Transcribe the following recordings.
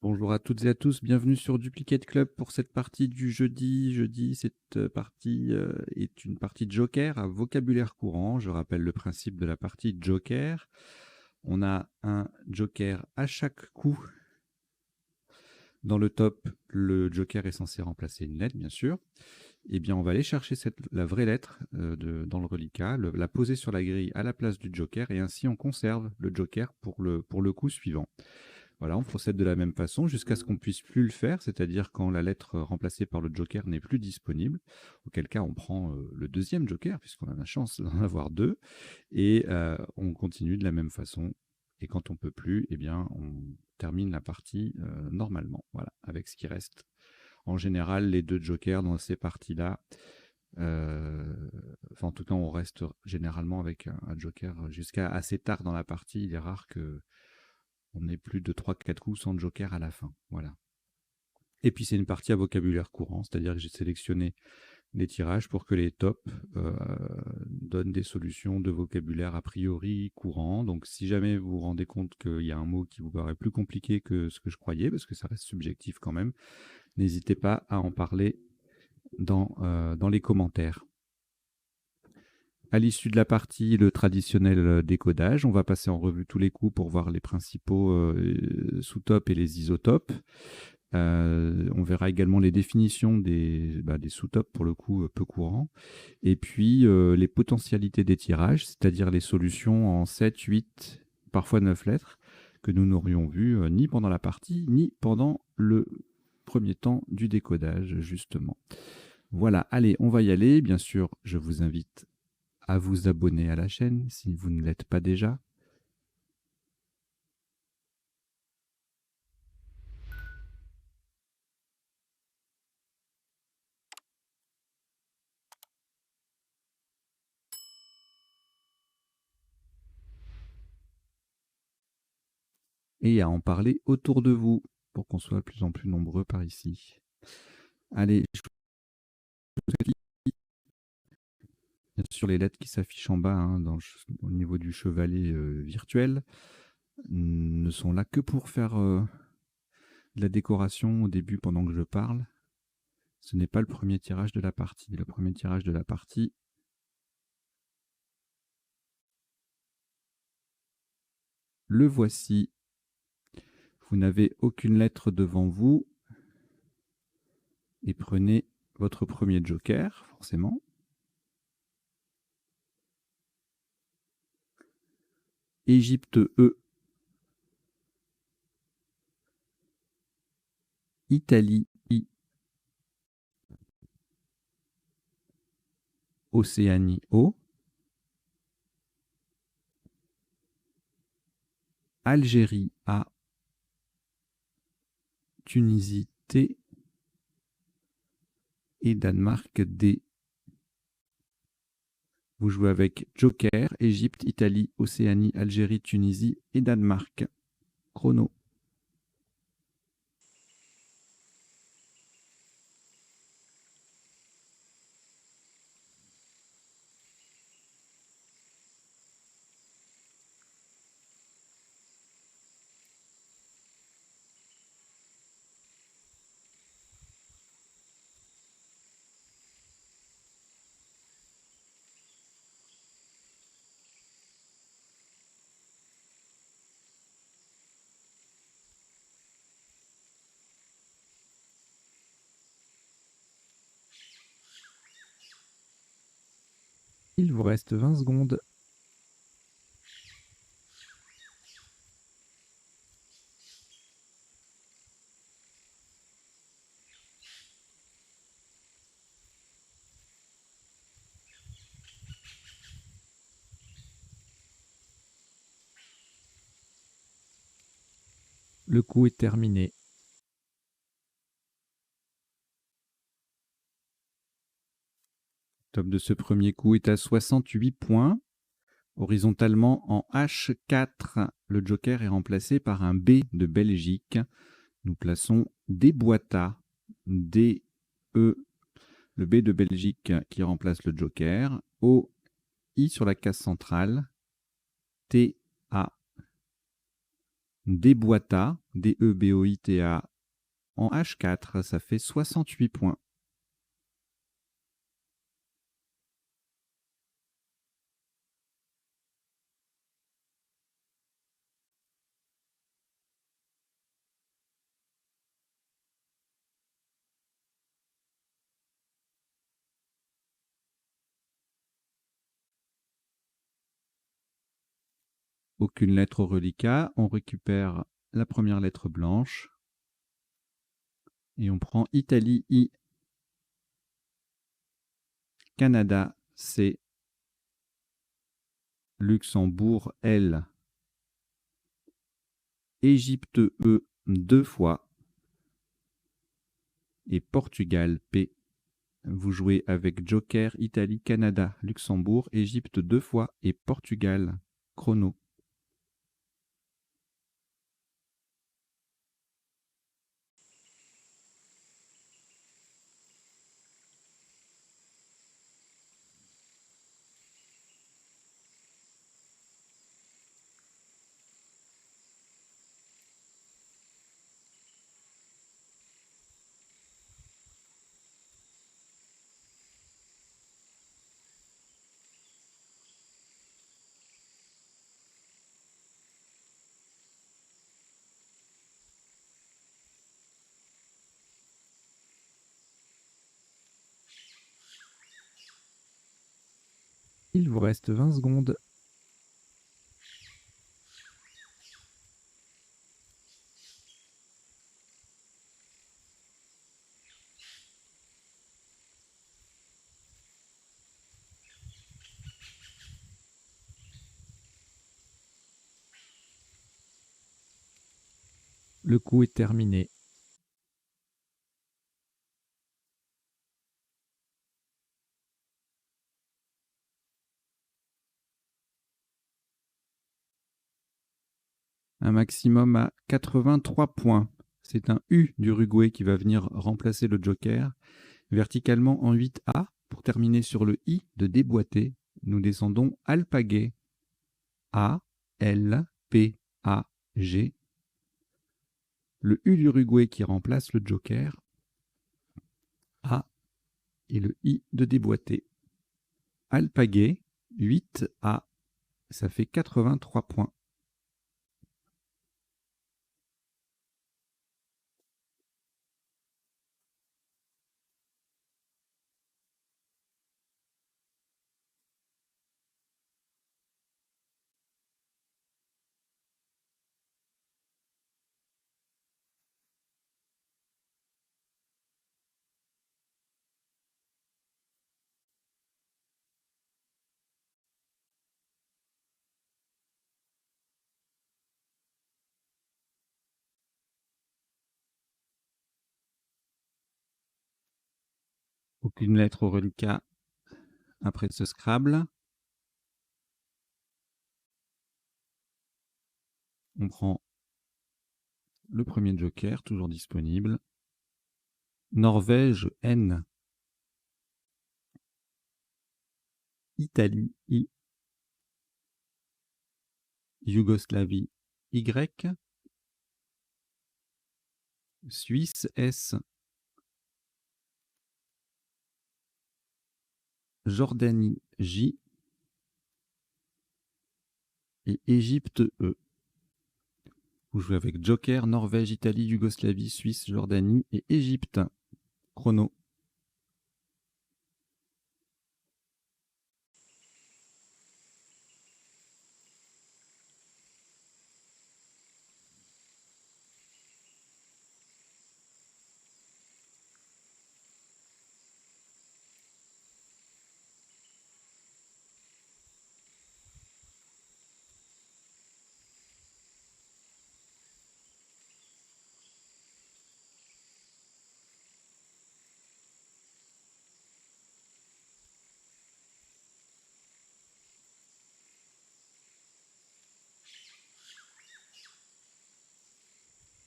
Bonjour à toutes et à tous, bienvenue sur Duplicate Club pour cette partie du jeudi. Cette partie est une partie de Joker à vocabulaire courant. Je rappelle le principe de la partie Joker. On a un Joker à chaque coup. Dans le top, le Joker est censé remplacer une lettre, bien sûr. Eh bien, on va aller chercher la vraie lettre dans le reliquat, la poser sur la grille à la place du Joker, et ainsi on conserve le Joker pour le coup suivant. Voilà, on procède de la même façon jusqu'à ce qu'on puisse plus le faire, c'est-à-dire quand la lettre remplacée par le joker n'est plus disponible, auquel cas on prend le deuxième joker, puisqu'on a la chance d'en avoir deux, et on continue de la même façon. Et quand on peut plus, eh bien, on termine la partie normalement, voilà, avec ce qui reste. En général, les deux jokers dans ces parties-là, enfin, en tout cas, on reste généralement avec un joker jusqu'à assez tard dans la partie. Il est rare que on ait plus de 3-4 coups sans joker à la fin. Voilà. Et puis c'est une partie à vocabulaire courant, c'est-à-dire que j'ai sélectionné les tirages pour que les tops donnent des solutions de vocabulaire a priori courant. Donc si jamais vous vous rendez compte qu'il y a un mot qui vous paraît plus compliqué que ce que je croyais, parce que ça reste subjectif quand même, n'hésitez pas à en parler dans les commentaires. À l'issue de la partie, le traditionnel décodage, on va passer en revue tous les coups pour voir les principaux sous-tops et les isotopes. On verra également les définitions des sous-tops, pour le coup peu courants, et puis les potentialités des tirages, c'est-à-dire les solutions en 7, 8, parfois 9 lettres, que nous n'aurions vues ni pendant la partie, ni pendant le premier temps du décodage, justement. Voilà, allez, on va y aller. Bien sûr, je vous invite à vous abonner à la chaîne si vous ne l'êtes pas déjà. Et à en parler autour de vous pour qu'on soit de plus en plus nombreux par ici. Allez, je vous dis bien sûr les lettres qui s'affichent en bas au niveau du chevalet virtuel ne sont là que pour faire de la décoration au début pendant que je parle. Ce n'est pas le premier tirage de la partie. Le premier tirage de la partie, le voici. Vous n'avez aucune lettre devant vous et prenez votre premier joker, forcément. Égypte E. Italie I. Océanie O. Algérie A. Tunisie T. Et Danemark D. Vous jouez avec Joker, Égypte, Italie, Océanie, Algérie, Tunisie et Danemark. Chrono. Il vous reste 20 secondes. Le coup est terminé. Top de ce premier coup est à 68 points. Horizontalement en H4, le joker est remplacé par un B de Belgique. Nous plaçons Desboita, D, E, le B de Belgique qui remplace le joker. O, I sur la case centrale. T, A. Deboita, D-E-B-O-I-T-A, en H4, ça fait 68 points. Aucune lettre au reliquat, on récupère la première lettre blanche et on prend Italie I, Canada C, Luxembourg L, Égypte E 2 fois et Portugal P. Vous jouez avec Joker, Italie, Canada, Luxembourg, Égypte 2 fois et Portugal. Chrono. Il vous reste 20 secondes. Le coup est terminé. Un maximum à 83 points. C'est un U d'Uruguay qui va venir remplacer le Joker. Verticalement en 8A, pour terminer sur le I de déboîter, nous descendons alpagé. A, L, P, A, G. Le U d'Uruguay qui remplace le Joker. A et le I de déboîter. Alpagé, 8A, ça fait 83 points. Aucune lettre au reliquat après ce Scrabble. On prend le premier Joker, toujours disponible. Norvège N. Italie I. Yougoslavie Y. Suisse S. Jordanie J. Et Égypte E. Vous jouez avec Joker, Norvège, Italie, Yougoslavie, Suisse, Jordanie et Égypte. Chrono.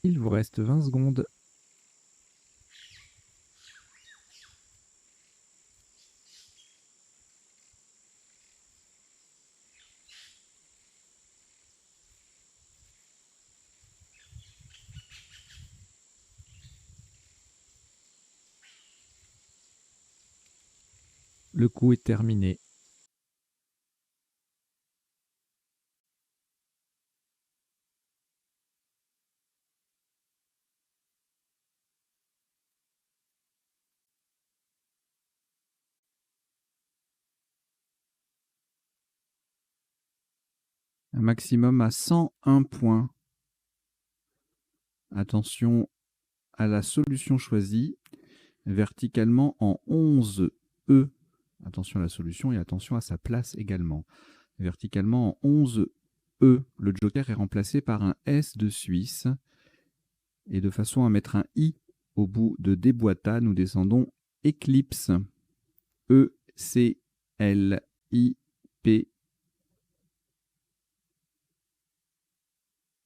Il vous reste 20 secondes. Le coup est terminé. Un maximum à 101 points. Attention à la solution choisie, verticalement en 11 E. Attention à la solution et attention à sa place également. Verticalement en 11 E, le joker est remplacé par un S de Suisse. Et de façon à mettre un I au bout de déboîta, nous descendons Eclipse. E-C-L-I-P.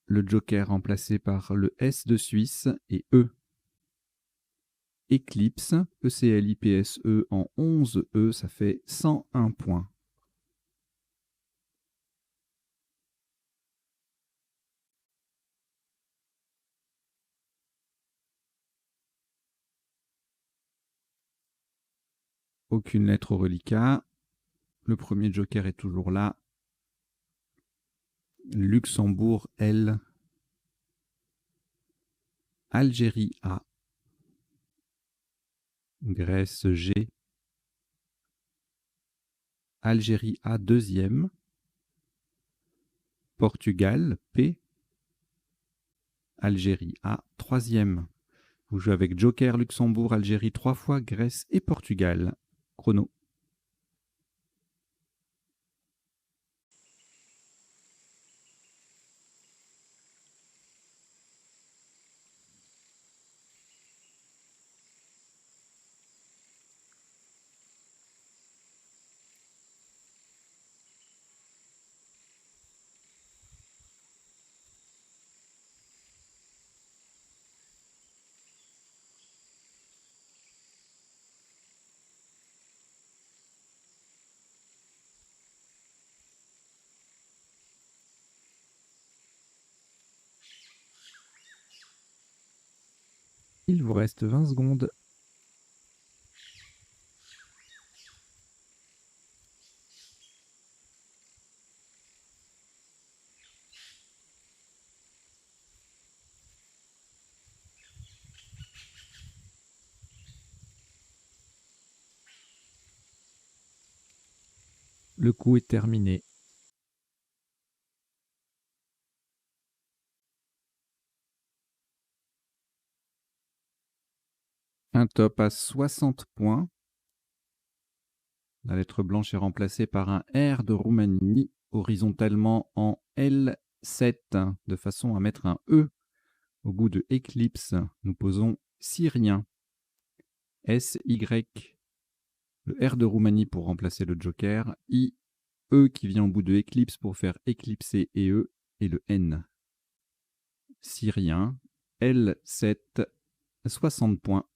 Le joker remplacé par le S de Suisse et E. Eclipse, E-C-L-I-P-S-E en 11 E, ça fait 101 points. Aucune lettre au reliquat. Le premier joker est toujours là. Luxembourg, L. Algérie, A. Grèce, G. Algérie, A, deuxième. Portugal, P. Algérie, A, troisième. Vous jouez avec Joker, Luxembourg, Algérie 3 fois, Grèce et Portugal. Chrono. Il vous reste 20 secondes. Le coup est terminé. Un top à 60 points. La lettre blanche est remplacée par un R de Roumanie, horizontalement en L7, de façon à mettre un E au bout de Eclipse. Nous posons Syrien. S-Y. Le R de Roumanie pour remplacer le joker. I, E qui vient au bout de Eclipse pour faire éclipser et E. Et le N. Syrien. L7. 60 points.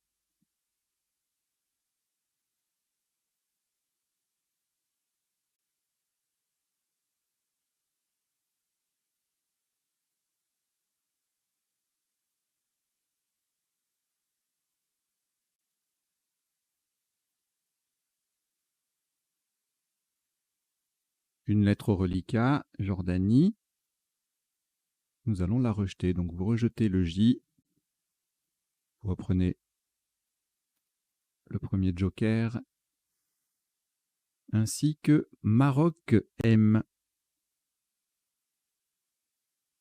Une lettre au reliquat, Jordanie. Nous allons la rejeter. Donc vous rejetez le J. Vous reprenez le premier joker. Ainsi que Maroc M.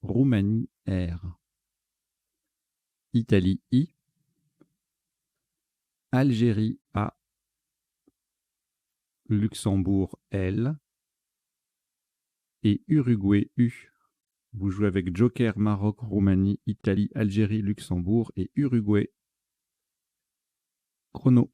Roumanie R. Italie I. Algérie A. Luxembourg L. Et Uruguay U. Vous jouez avec joker, Maroc, Roumanie, Italie, Algérie, Luxembourg et Uruguay. Chrono.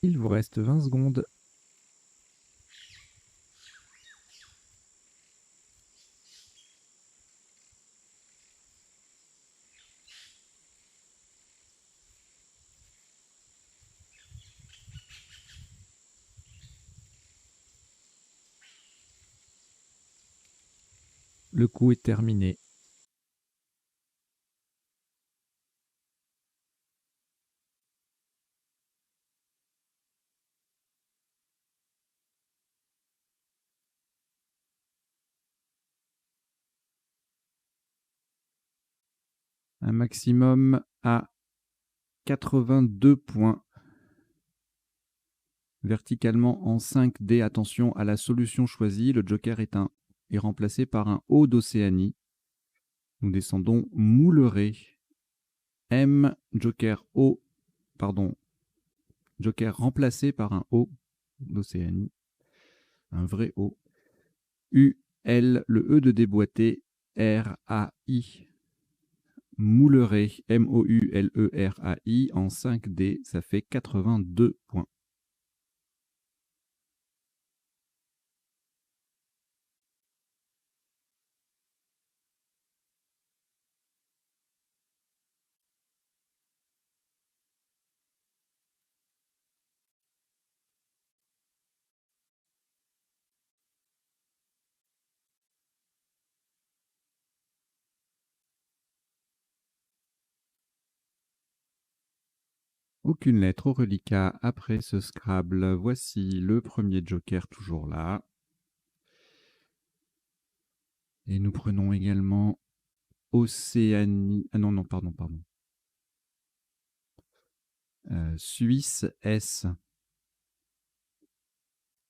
Il vous reste 20 secondes. Le coup est terminé. Un maximum à 82 points. Verticalement en 5D, attention à la solution choisie. Le joker est remplacé par un O d'Océanie. Nous descendons Mouleret. M, joker O, pardon, joker remplacé par un O d'Océanie. Un vrai O. U, L, le E de déboîté. R, A, I. Mouleret, M-O-U-L-E-R-A-I, en 5D, ça fait 82 points. Aucune lettre au reliquat après ce Scrabble. Voici le premier joker toujours là. Et nous prenons également Océanie. Ah non, non, pardon. Suisse S.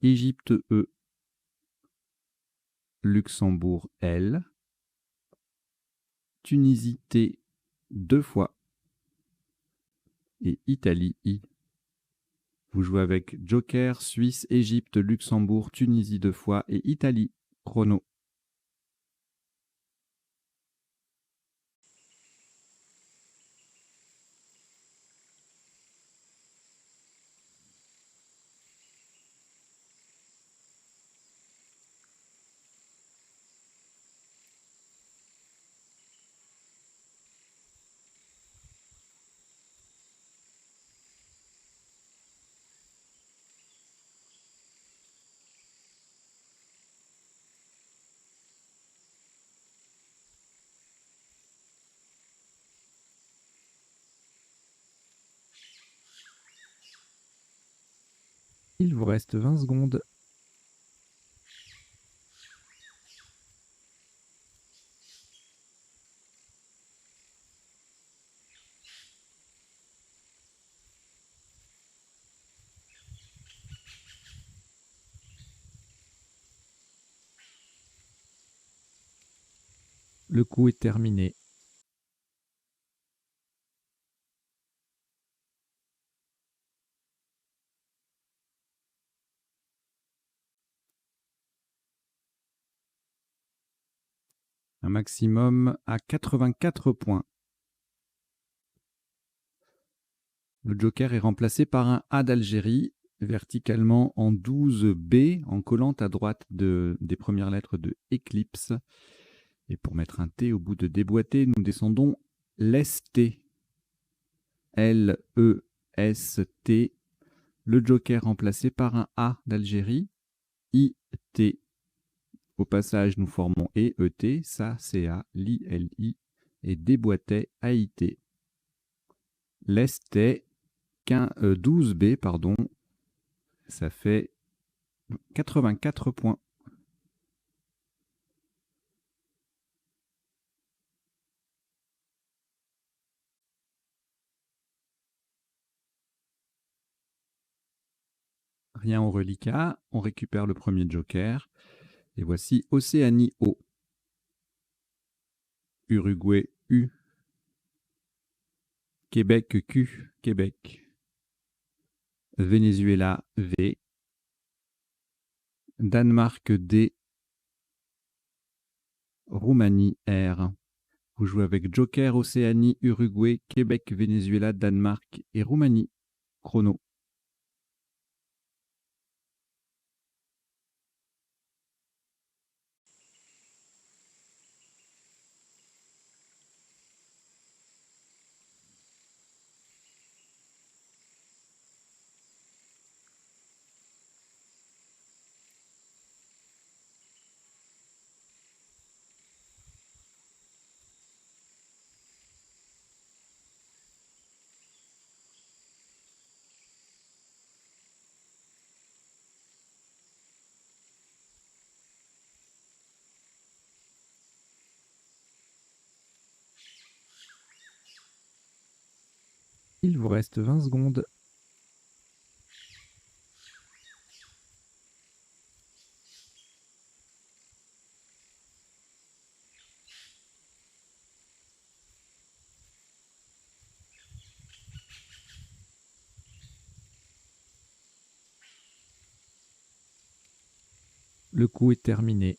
Égypte E. Luxembourg L. Tunisie T 2 fois. Et Italie I. Vous jouez avec Joker, Suisse, Égypte, Luxembourg, Tunisie 2 fois et Italie. Chrono. Il vous reste 20 secondes. Le coup est terminé. Un maximum à 84 points. Le joker est remplacé par un A d'Algérie, verticalement en 12B, en collant à droite des premières lettres de Eclipse. Et pour mettre un T au bout de déboîté, nous descendons l'Est. L-E-S-T. Le joker remplacé par un A d'Algérie, I-T. Au passage, nous formons E-E-T, ça, C-A, L-I, et déboîtait, A-I-T. L'Estet, 12B, pardon, ça fait 84 points. Rien au reliquat, on récupère le premier joker. Et voici Océanie O. Uruguay U. Québec Q. Québec. Venezuela V. Danemark D. Roumanie R. Vous jouez avec Joker, Océanie, Uruguay, Québec, Venezuela, Danemark et Roumanie. Chrono. Il vous reste 20 secondes. Le coup est terminé.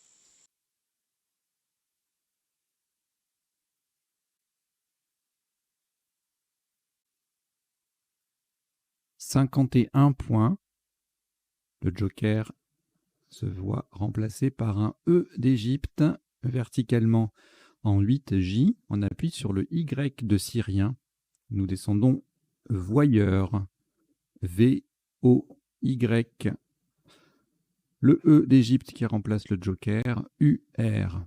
« 51 points. Le joker se voit remplacé par un E d'Égypte verticalement en 8J. On appuie sur le Y de Syrien. Nous descendons voyeur. V-O-Y. Le E d'Égypte qui remplace le joker. U-R.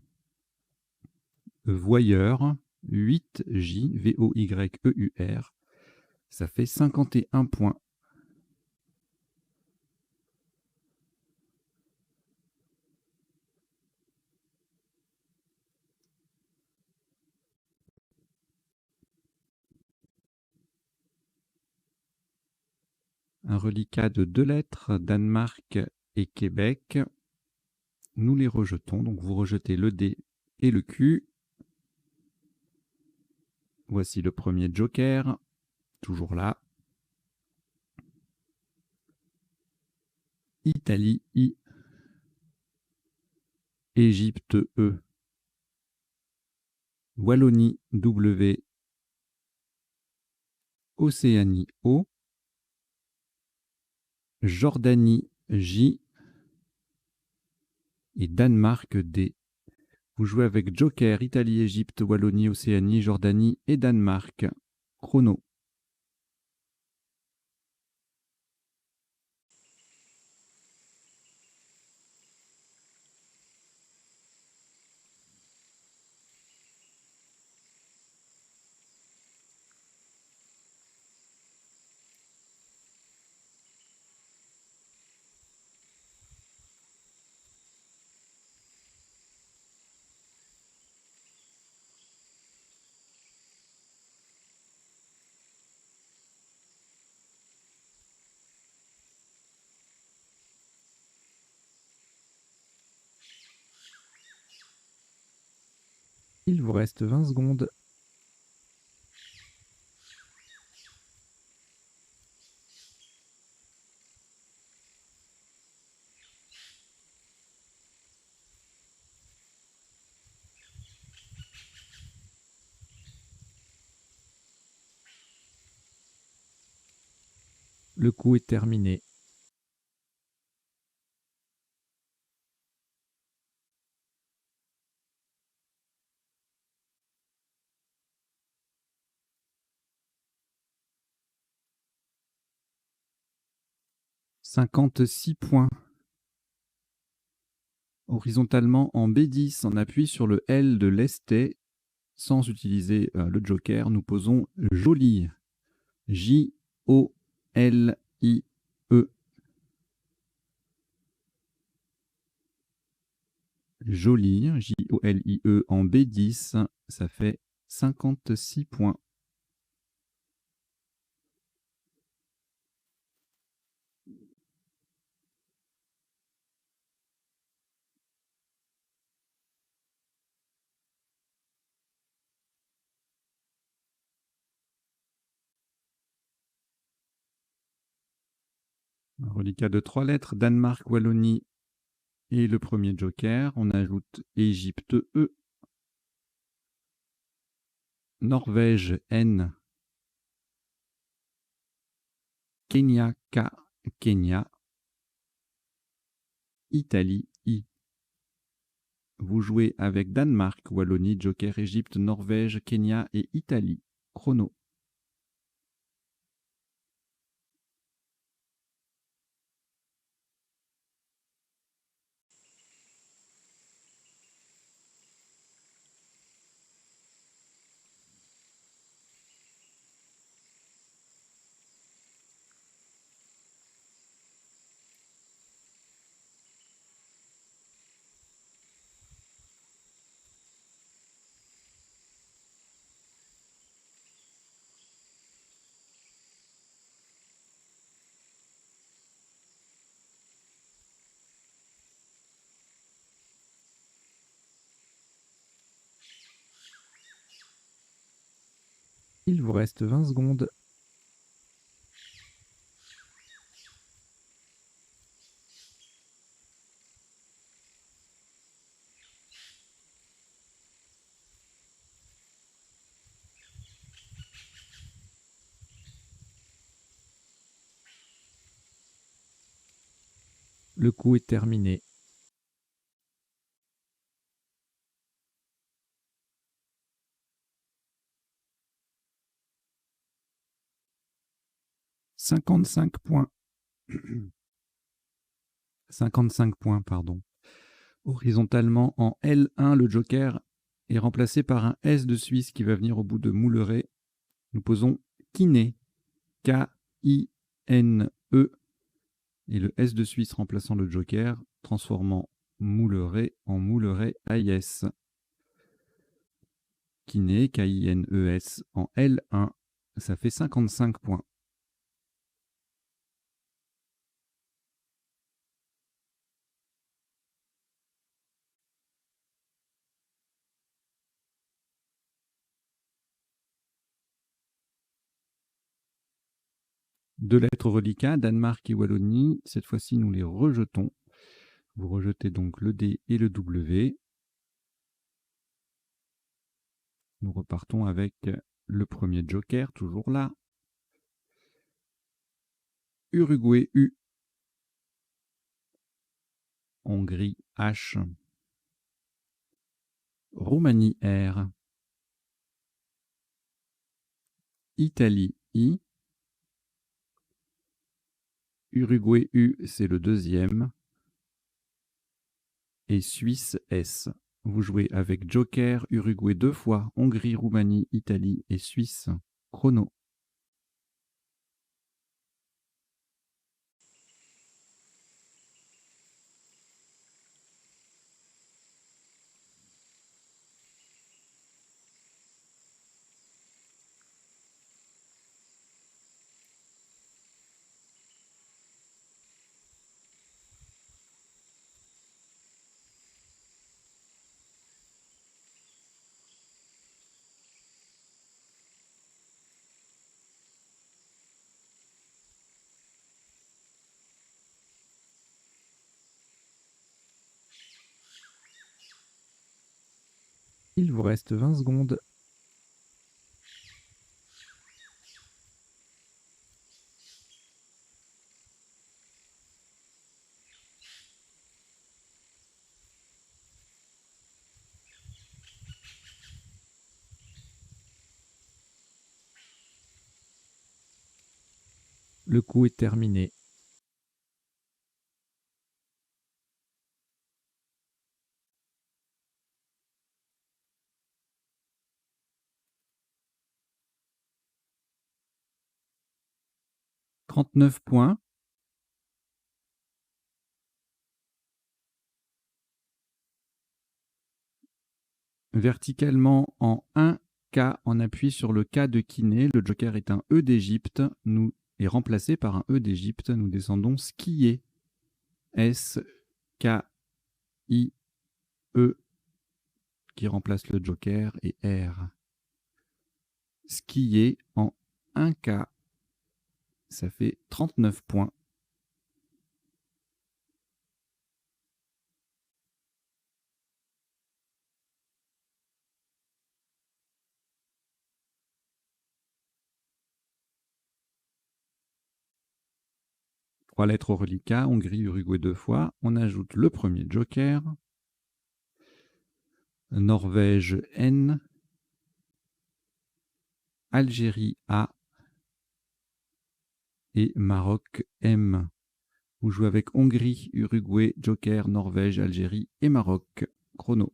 Voyeur. 8J. V-O-Y-E-U-R. Ça fait 51 points. Un reliquat de 2 lettres, Danemark et Québec. Nous les rejetons, donc vous rejetez le D et le Q. Voici le premier joker, toujours là. Italie, I. Égypte, E. Wallonie, W. Océanie, O. Jordanie, J. Et Danemark, D. Vous jouez avec joker, Italie, Égypte, Wallonie, Océanie, Jordanie et Danemark. Chrono. Il vous reste 20 secondes. Le coup est terminé. « 56 points. Horizontalement en B10, on appuie sur le L de l'esté sans utiliser le joker. Nous posons joli. J-O-L-I-E. Joli, J-O-L-I-E en B10, ça fait 56 points. Un reliquat de 3 lettres, Danemark, Wallonie et le premier joker. On ajoute Égypte, E. Norvège, N. Kenya, K. Kenya. Italie, I. Vous jouez avec Danemark, Wallonie, joker, Égypte, Norvège, Kenya et Italie. Chrono. Il vous reste 20 secondes. Le coup est terminé. « 55 points. 55 points, pardon. Horizontalement, en L1, le joker est remplacé par un S de Suisse qui va venir au bout de Mouleret. Nous posons Kiné, K-I-N-E, et le S de Suisse remplaçant le joker, transformant Mouleret en Mouleret AIS. Kiné, K-I-N-E-S, en L1, ça fait 55 points. Deux lettres reliquats, Danemark et Wallonie. Cette fois-ci, nous les rejetons. Vous rejetez donc le D et le W. Nous repartons avec le premier joker, toujours là. Uruguay U. Hongrie H. Roumanie R. Italie I. Uruguay U, c'est le deuxième. Et Suisse S. Vous jouez avec joker, Uruguay 2 fois, Hongrie, Roumanie, Italie et Suisse. Chrono. Il vous reste 20 secondes. Le coup est terminé. « 39 points. Verticalement en 1 K, on appuie sur le K de Kiné. Le joker est un E d'Égypte. Nous est remplacé par un E d'Égypte. Nous descendons skier. S K I E qui remplace le joker et R. Skier en 1 K. Ça fait 39 points. Trois lettres au reliquat, Hongrie, Uruguay 2 fois. On ajoute le premier joker. Norvège N. Algérie A. Et Maroc M. Vous jouez avec Hongrie, Uruguay, joker, Norvège, Algérie et Maroc. Chrono.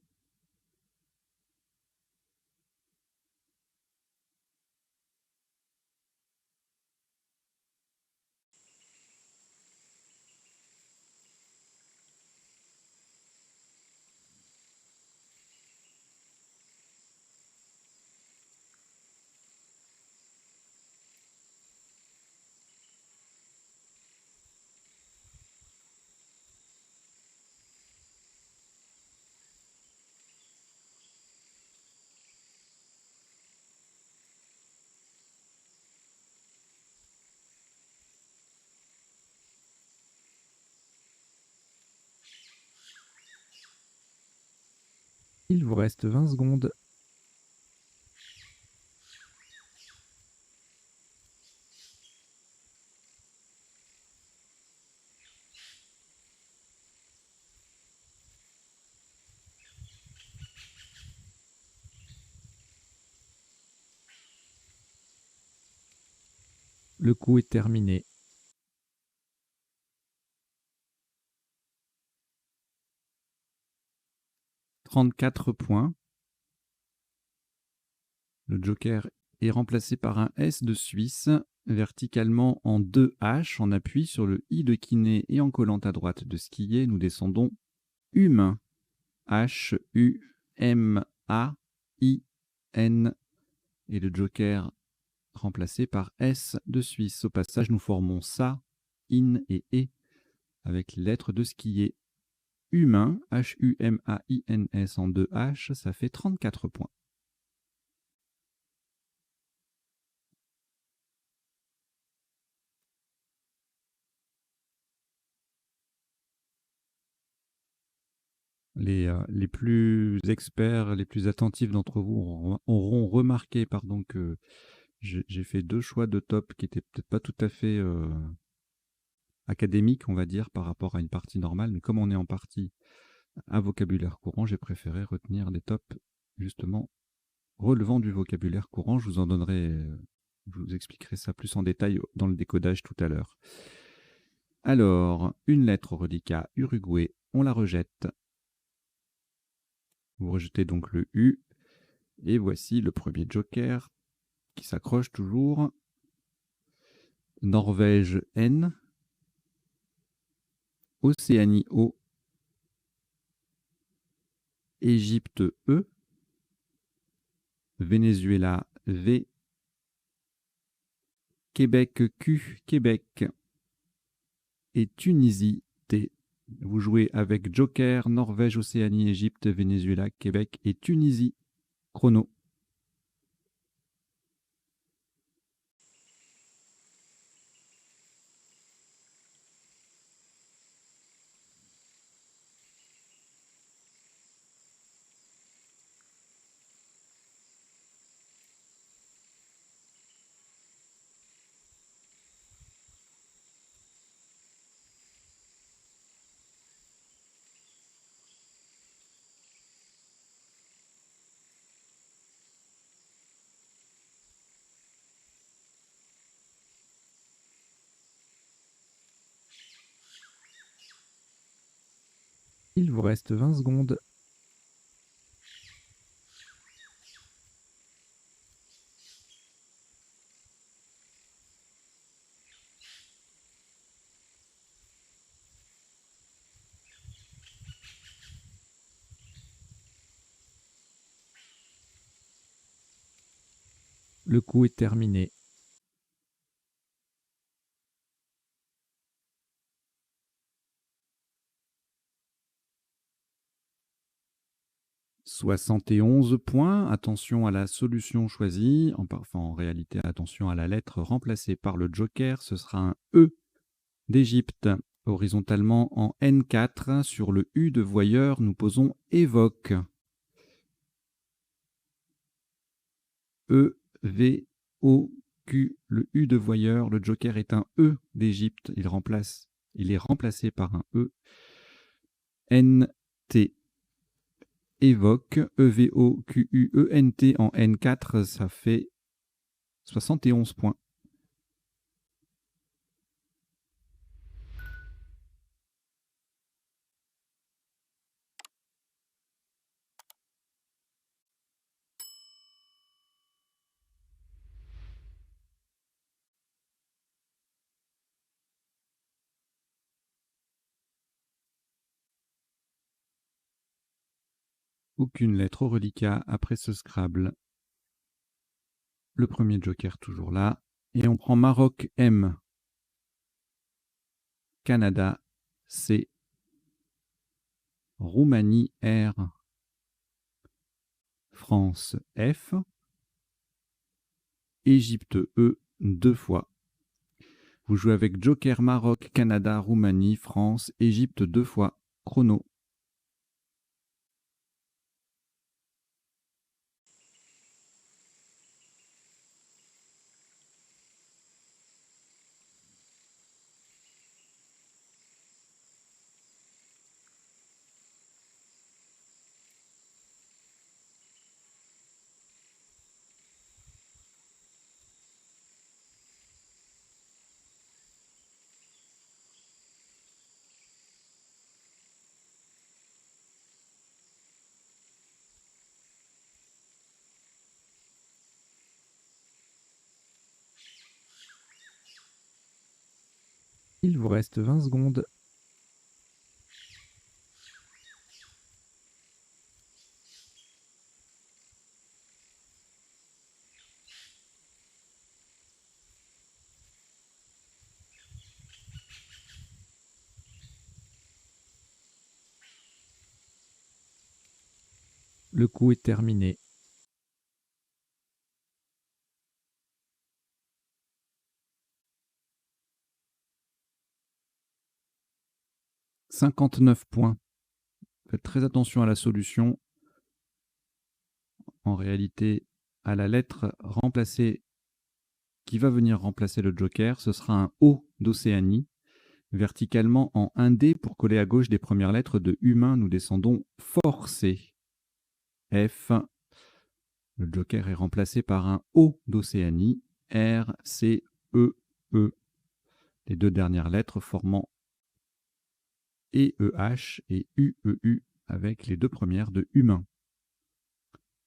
Il vous reste 20 secondes. Le coup est terminé. « 34 points. Le joker est remplacé par un S de Suisse, verticalement en 2 H, en appui sur le I de kiné et en collant à droite de skier. Nous descendons humain. H-U-M-A-I-N. Et le joker remplacé par S de Suisse. Au passage, nous formons SA, IN et E avec les lettres de skier. Humain, H-U-M-A-I-N-S en 2 H, ça fait 34 points. Les plus experts, les plus attentifs d'entre vous auront remarqué que j'ai fait 2 choix de top qui n'étaient peut-être pas tout à fait académiques, on va dire, par rapport à une partie normale. Mais comme on est en partie à vocabulaire courant, j'ai préféré retenir des tops justement relevant du vocabulaire courant. Je vous expliquerai ça plus en détail dans le décodage tout à l'heure. Alors, une lettre au reliquat Uruguay, on la rejette. Vous rejetez donc le U. Et voici le premier joker qui s'accroche toujours. Norvège N. Océanie O. Égypte E. Venezuela V. Québec Q. Québec. Et Tunisie T. Vous jouez avec joker, Norvège, Océanie, Égypte, Venezuela, Québec et Tunisie. Chrono. Il vous reste 20 secondes. Le coup est terminé. « 71 points. Attention à la solution choisie. En réalité, attention à la lettre remplacée par le joker. Ce sera un E d'Égypte. Horizontalement en N4. Sur le U de voyeur, nous posons évoque. E, V, O, Q. Le U de voyeur, le joker est un E d'Égypte. Il est remplacé par un E. N, T. Évoque, E-V-O-Q-U-E-N-T en N4, ça fait 71 points. Aucune lettre au reliquat après ce Scrabble. Le premier joker toujours là. Et on prend Maroc M. Canada C. Roumanie R. France F. Égypte E 2 fois. Vous jouez avec joker Maroc, Canada, Roumanie, France, Égypte 2 fois. Chrono. Il vous reste 20 secondes. Le coup est terminé. « 59 points. Faites très attention à la solution. En réalité, à la lettre remplacée qui va venir remplacer le joker, ce sera un O d'Océanie, verticalement en 1D pour coller à gauche des premières lettres de humain. Nous descendons forcé. F. Le joker est remplacé par un O d'Océanie, R, C, E, E. Les deux dernières lettres formant EEH et UEU avec les deux premières de humain.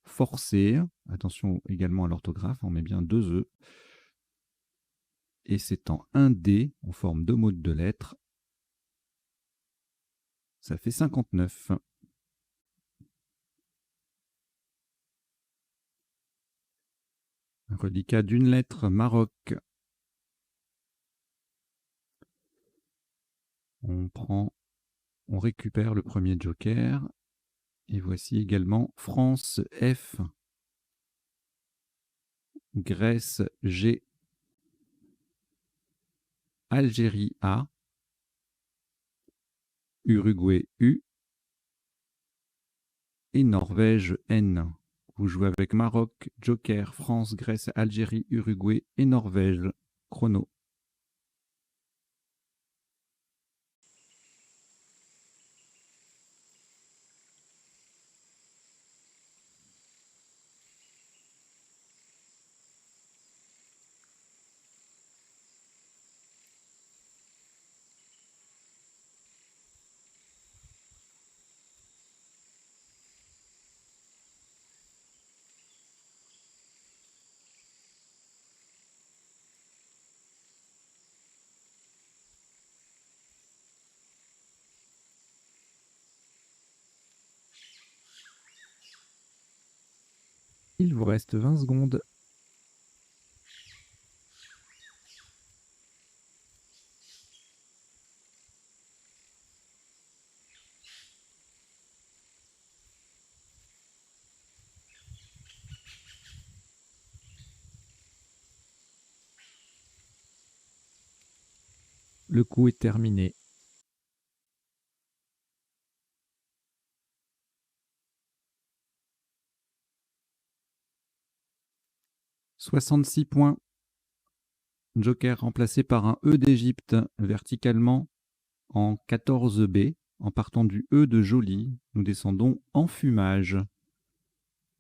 Forcé, attention également à l'orthographe, on met bien deux E. Et c'est en 1D, on forme deux mots de deux lettres. Ça fait 59. Un reliquat d'une lettre, Maroc. On récupère le premier joker. Et voici également France, F. Grèce, G. Algérie, A. Uruguay, U. Et Norvège, N. Vous jouez avec Maroc, joker, France, Grèce, Algérie, Uruguay et Norvège. Chrono. Il vous reste 20 secondes. Le coup est terminé. « 66 points. Joker remplacé par un E d'Égypte verticalement en 14B. En partant du E de joli, nous descendons en fumage.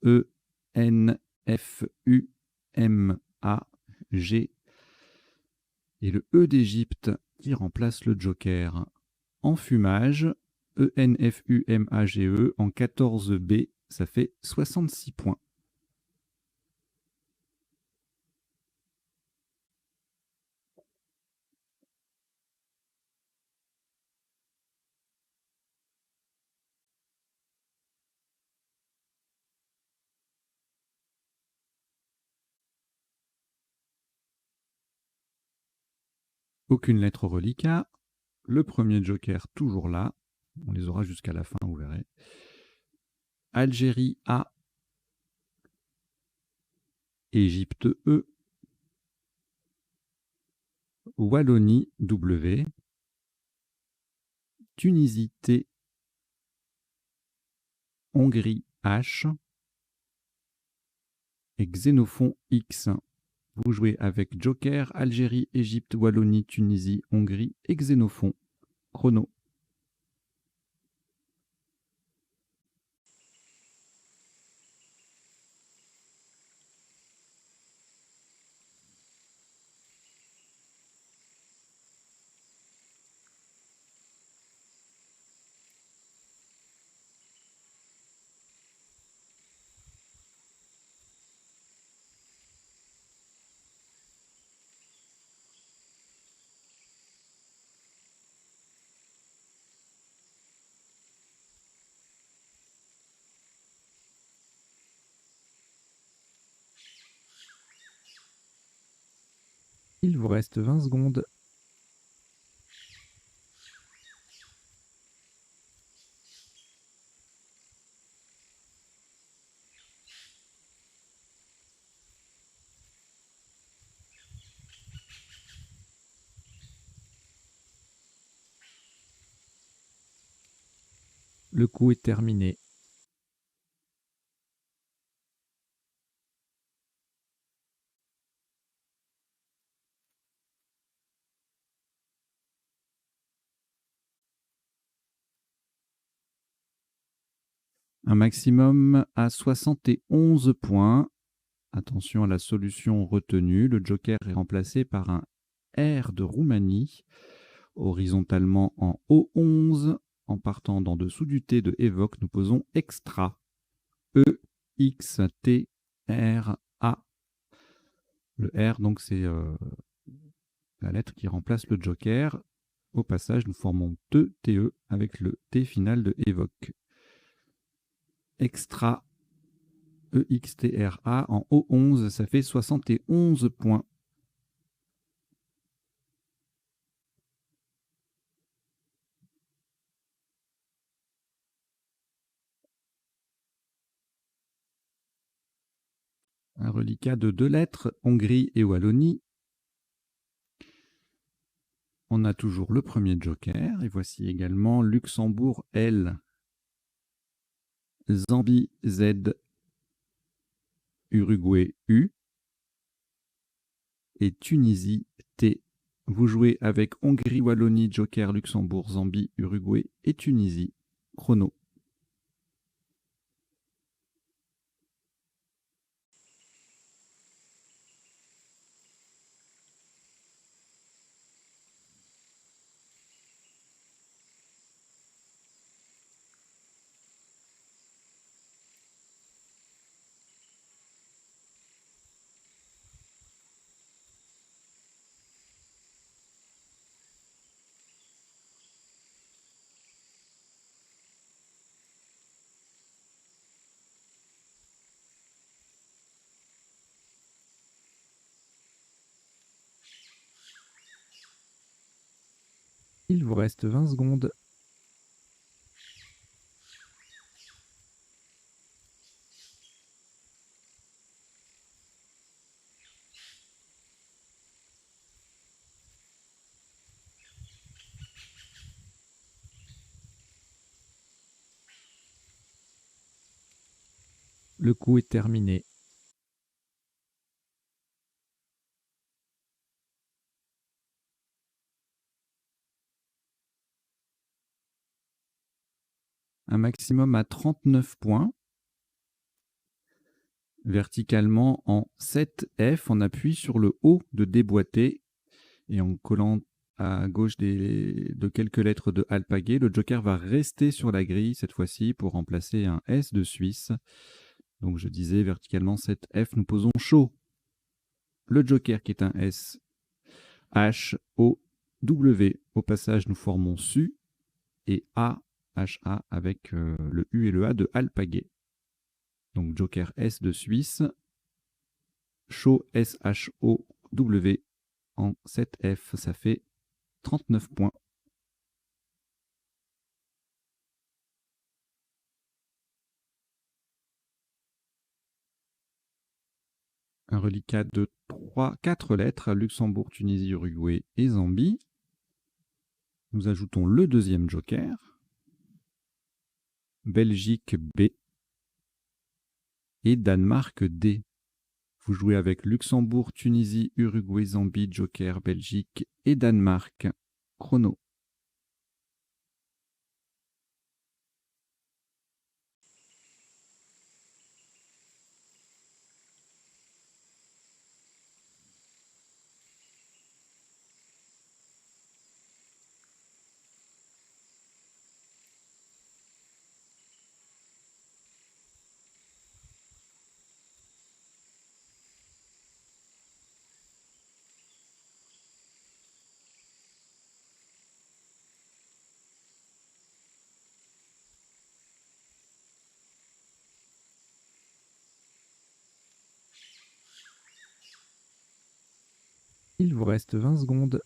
E, N, F, U, M, A, G. Et le E d'Égypte qui remplace le joker. En fumage, E, N, F, U, M, A, G, E en 14B, ça fait 66 points. Aucune lettre reliquat. Le premier joker toujours là. On les aura jusqu'à la fin, vous verrez. Algérie A. Égypte E. Wallonie W. Tunisie T. Hongrie H. Et Xénophon X. Vous jouez avec joker, Algérie, Égypte, Wallonie, Tunisie, Hongrie et Xénophon. Chrono. Il vous reste 20 secondes. Le coup est terminé. Un maximum à 71 points. Attention à la solution retenue. Le joker est remplacé par un R de Roumanie, horizontalement en O11. En partant d'en dessous du T de évoque, nous posons extra. E-X-T-R-A. Le R, donc, c'est la lettre qui remplace le joker. Au passage, nous formons deux TE avec le T final de évoque. Extra. EXTRA en O11, ça fait 71 points. Un reliquat de 2 lettres, Hongrie et Wallonie. On a toujours le premier joker, et voici également Luxembourg L, Zambie Z, Uruguay U et Tunisie T. Vous jouez avec Hongrie, Wallonie, Joker, Luxembourg, Zambie, Uruguay et Tunisie. Chrono. Il vous reste 20 secondes. Le coup est terminé. Un maximum à 39 points. Verticalement en 7F, on appuie sur le haut de déboîter et en collant à gauche de quelques lettres de alpagé, le joker va rester sur la grille cette fois-ci pour remplacer un S de Suisse. Donc je disais verticalement 7F, nous posons chaud. Le joker qui est un S, H, O, W. Au passage, nous formons SU et A, HA avec le U et le A de alpagé. Donc joker S de Suisse, chaud S-H-O-W en 7F, ça fait 39 points. Un reliquat de 4 lettres, Luxembourg, Tunisie, Uruguay et Zambie. Nous ajoutons le deuxième joker, Belgique B et Danemark D. Vous jouez avec Luxembourg, Tunisie, Uruguay, Zambie, joker, Belgique et Danemark. Chrono. Il vous reste 20 secondes.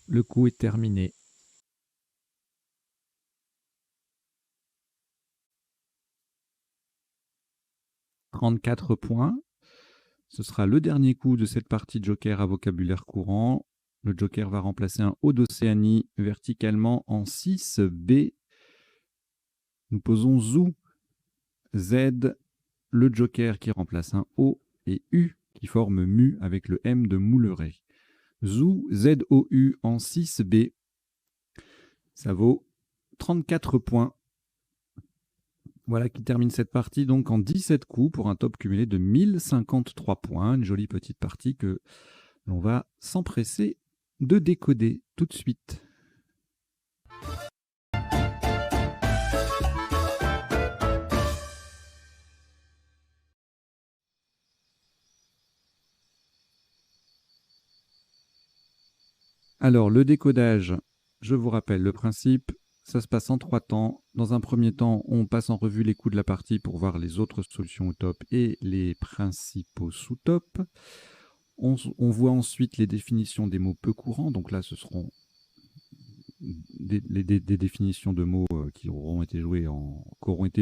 Le coup est terminé. « 34 points. Ce sera le dernier coup de cette partie Joker à vocabulaire courant. Le Joker va remplacer un O d'Océanie verticalement en 6B. Nous posons ZOO, Z, le Joker qui remplace un O et U qui forme MU avec le M de Mouleret. ZOO, Z-O-U en 6B. Ça vaut 34 points. Voilà qui termine cette partie donc en 17 coups pour un top cumulé de 1053 points. Une jolie petite partie que l'on va s'empresser de décoder tout de suite. Alors, le décodage, je vous rappelle le principe, ça se passe en 3 temps. Dans un premier temps, on passe en revue les coups de la partie pour voir les autres solutions au top et les principaux sous-tops. On voit ensuite les définitions des mots peu courants. Donc là, ce seront des définitions de mots qui auront été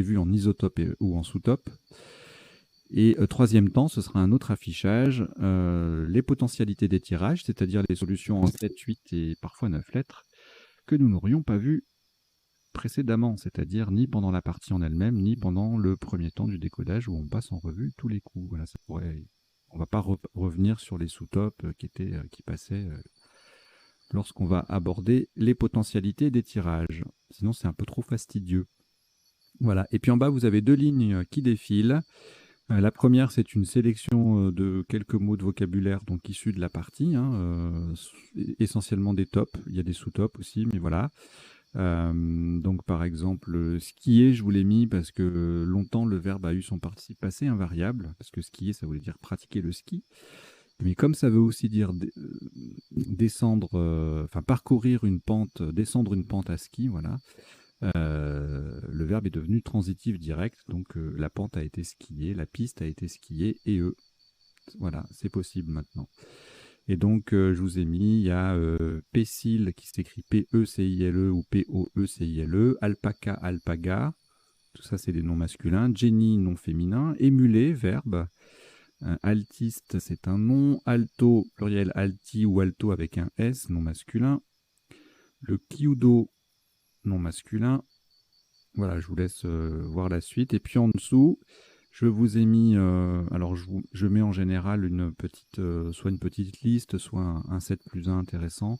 vus en isotope ou en sous-top. Et troisième temps, ce sera un autre affichage, les potentialités des tirages, c'est-à-dire les solutions en 7, 8 et parfois 9 lettres, que nous n'aurions pas vues précédemment, c'est-à-dire ni pendant la partie en elle-même, ni pendant le premier temps du décodage où on passe en revue tous les coups. Voilà, on ne va pas revenir sur les sous-tops qui passaient lorsqu'on va aborder les potentialités des tirages. Sinon, c'est un peu trop fastidieux. Voilà. Et puis en bas, vous avez 2 lignes qui défilent. La première, c'est une sélection de quelques mots de vocabulaire donc issus de la partie, essentiellement des tops. Il y a des sous-tops aussi, mais voilà. Donc par exemple, skier, je vous l'ai mis parce que longtemps le verbe a eu son participe passé invariable, parce que skier, ça voulait dire pratiquer le ski. Mais comme ça veut aussi dire descendre, parcourir une pente, descendre une pente à ski, voilà. Le verbe est devenu transitif direct, donc la pente a été skiée, la piste a été skiée, et voilà, c'est possible maintenant. Et donc, je vous ai mis, il y a Pécile qui s'écrit P-E-C-I-L-E ou P-O-E-C-I-L-E, Alpaca, Alpaga, tout ça c'est des noms masculins, Jenny, nom féminin, émuler, verbe, altiste c'est un nom, alto, pluriel alti ou alto avec un S, nom masculin, le kiudo, nom masculin. Voilà, je vous laisse voir la suite. Et puis en dessous, je vous ai mis, alors je mets en général une petite, soit une petite liste, soit un 7 plus 1 intéressant,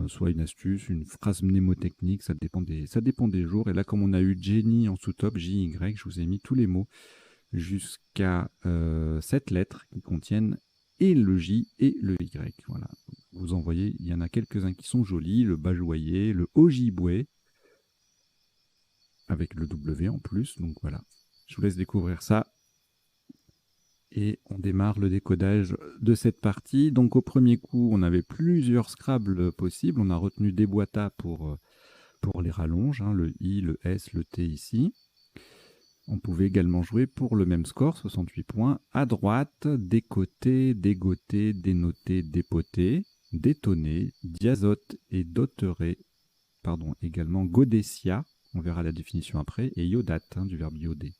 soit une astuce, une phrase mnémotechnique, ça dépend des jours. Et là, comme on a eu Jenny en sous-top, J-Y, je vous ai mis tous les mots jusqu'à 7 lettres qui contiennent et le J et le Y. Voilà. Vous en voyez, il y en a quelques-uns qui sont jolis, le Bajoyer, le Ojibwe, avec le W en plus, donc voilà. Je vous laisse découvrir ça. Et on démarre le décodage de cette partie. Donc au premier coup, on avait plusieurs Scrabble possibles. On a retenu des boîtas pour les rallonges, le I, le S, le T ici. On pouvait également jouer pour le même score, 68 points, à droite, décoter, dégoter, dénoter, dépoter, détonner, diazote et doterer, pardon, également godessia, on verra la définition après, et iodate, du verbe ioder.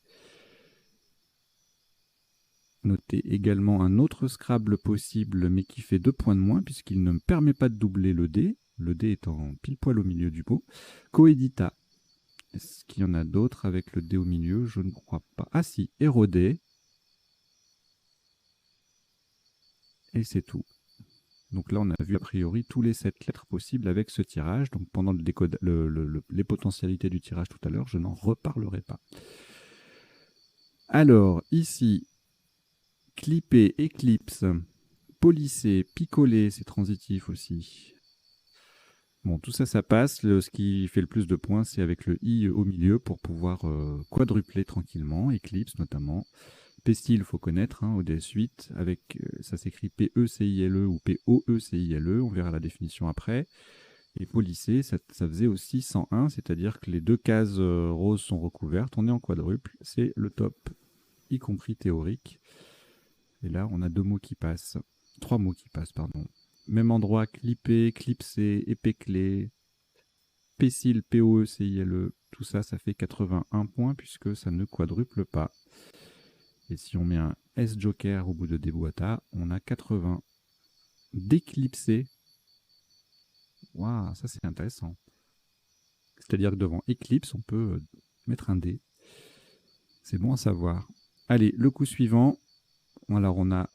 Notez également un autre Scrabble possible, mais qui fait 2 points de moins, puisqu'il ne me permet pas de doubler le D étant pile poil au milieu du mot. Coedita. Est-ce qu'il y en a d'autres avec le D au milieu? Je ne crois pas. Ah si, érodé. Et c'est tout. Donc là, on a vu a priori tous les 7 lettres possibles avec ce tirage. Donc pendant les potentialités du tirage tout à l'heure, je n'en reparlerai pas. Alors, ici, clipper, éclipse, polisser, picoler, c'est transitif aussi. Bon, tout ça, ça passe. Ce qui fait le plus de points, c'est avec le I au milieu pour pouvoir quadrupler tranquillement, éclipse notamment. Pécile, il faut connaître, hein, ODS8, avec, ça s'écrit P-E-C-I-L-E ou P-O-E-C-I-L-E, on verra la définition après. Et polissé, ça faisait aussi 101, c'est-à-dire que les deux cases roses sont recouvertes, on est en quadruple, c'est le top, y compris théorique. Et là, on a deux mots qui passent, trois mots qui passent, pardon. Même endroit, clippé, clipsé, épéclé, pécile, P-O-E-C-I-L-E, tout ça, ça fait 81 points puisque ça ne quadruple pas. Et si on met un S-joker au bout de déboîta, on a 80. Déclipsé. Waouh, ça c'est intéressant. C'est-à-dire que devant Eclipse, on peut mettre un D. C'est bon à savoir. Allez, le coup suivant. Alors on a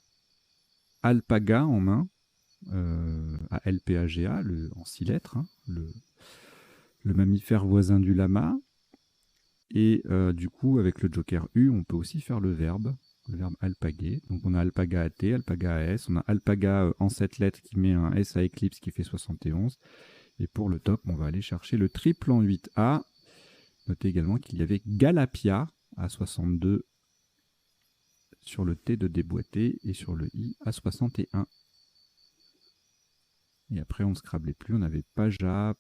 Alpaga en main. A-L-P-A-G-A, en 6 lettres. Hein, le mammifère voisin du lama. Et du coup, avec le joker U, on peut aussi faire le verbe alpaguer. Donc on a alpaga à T, alpaga à S, on a alpaga en 7 lettres qui met un S à Eclipse qui fait 71. Et pour le top, on va aller chercher le triple en 8A. Notez également qu'il y avait Galapia à 62 sur le T de déboîté et sur le I à 61. Et après, on ne scrablait plus, on avait Paja,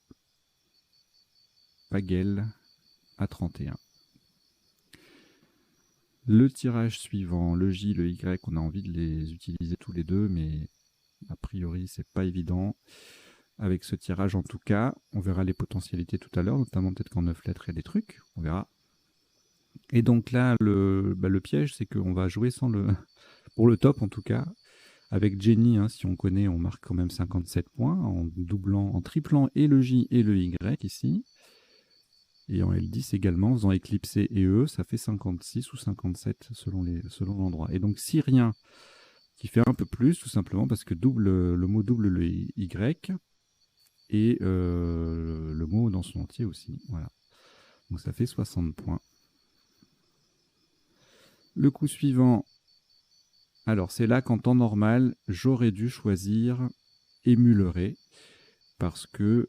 Pagel à 31. Le tirage suivant, le J, le Y, on a envie de les utiliser tous les deux, mais a priori, c'est pas évident. Avec ce tirage, en tout cas, on verra les potentialités tout à l'heure, notamment peut-être qu'en 9 lettres, il y a des trucs, on verra. Et donc là, le piège, c'est qu'on va jouer sans le... Pour le top, en tout cas, avec Jenny, hein, si on connaît, on marque quand même 57 points, en doublant, en triplant et le J et le Y ici. Et en L10 également, en faisant éclipser et E, ça fait 56 ou 57 selon l'endroit. Et donc Syrien, qui fait un peu plus, tout simplement parce que le mot double le Y, et le mot dans son entier aussi. Voilà. Donc ça fait 60 points. Le coup suivant, alors c'est là qu'en temps normal, j'aurais dû choisir émulerer, parce que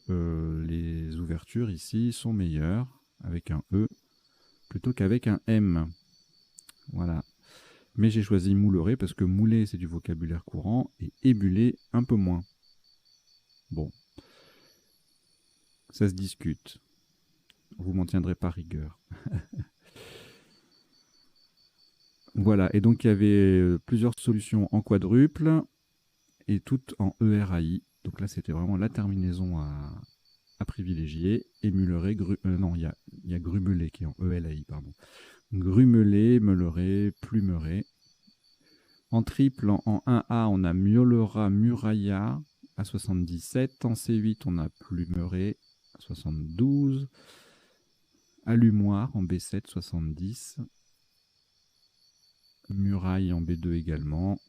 les ouvertures ici sont meilleures avec un E plutôt qu'avec un M. Voilà. Mais j'ai choisi moulerer parce que mouler c'est du vocabulaire courant et émuler un peu moins. Bon. Ça se discute. Vous m'en tiendrez pas rigueur. Voilà. Et donc il y avait plusieurs solutions en quadruple et toutes en ERAI. Donc là c'était vraiment la terminaison à privilégier. Émulerer, non, il y a grumeler qui est en ELAI, pardon. Grumeler, meulerer, plumerer. En triple, en 1A, on a miaulera, muraya à 77. En C8, on a plumerer à 72. Allumoir en B7, 70. Muraille en B2 également.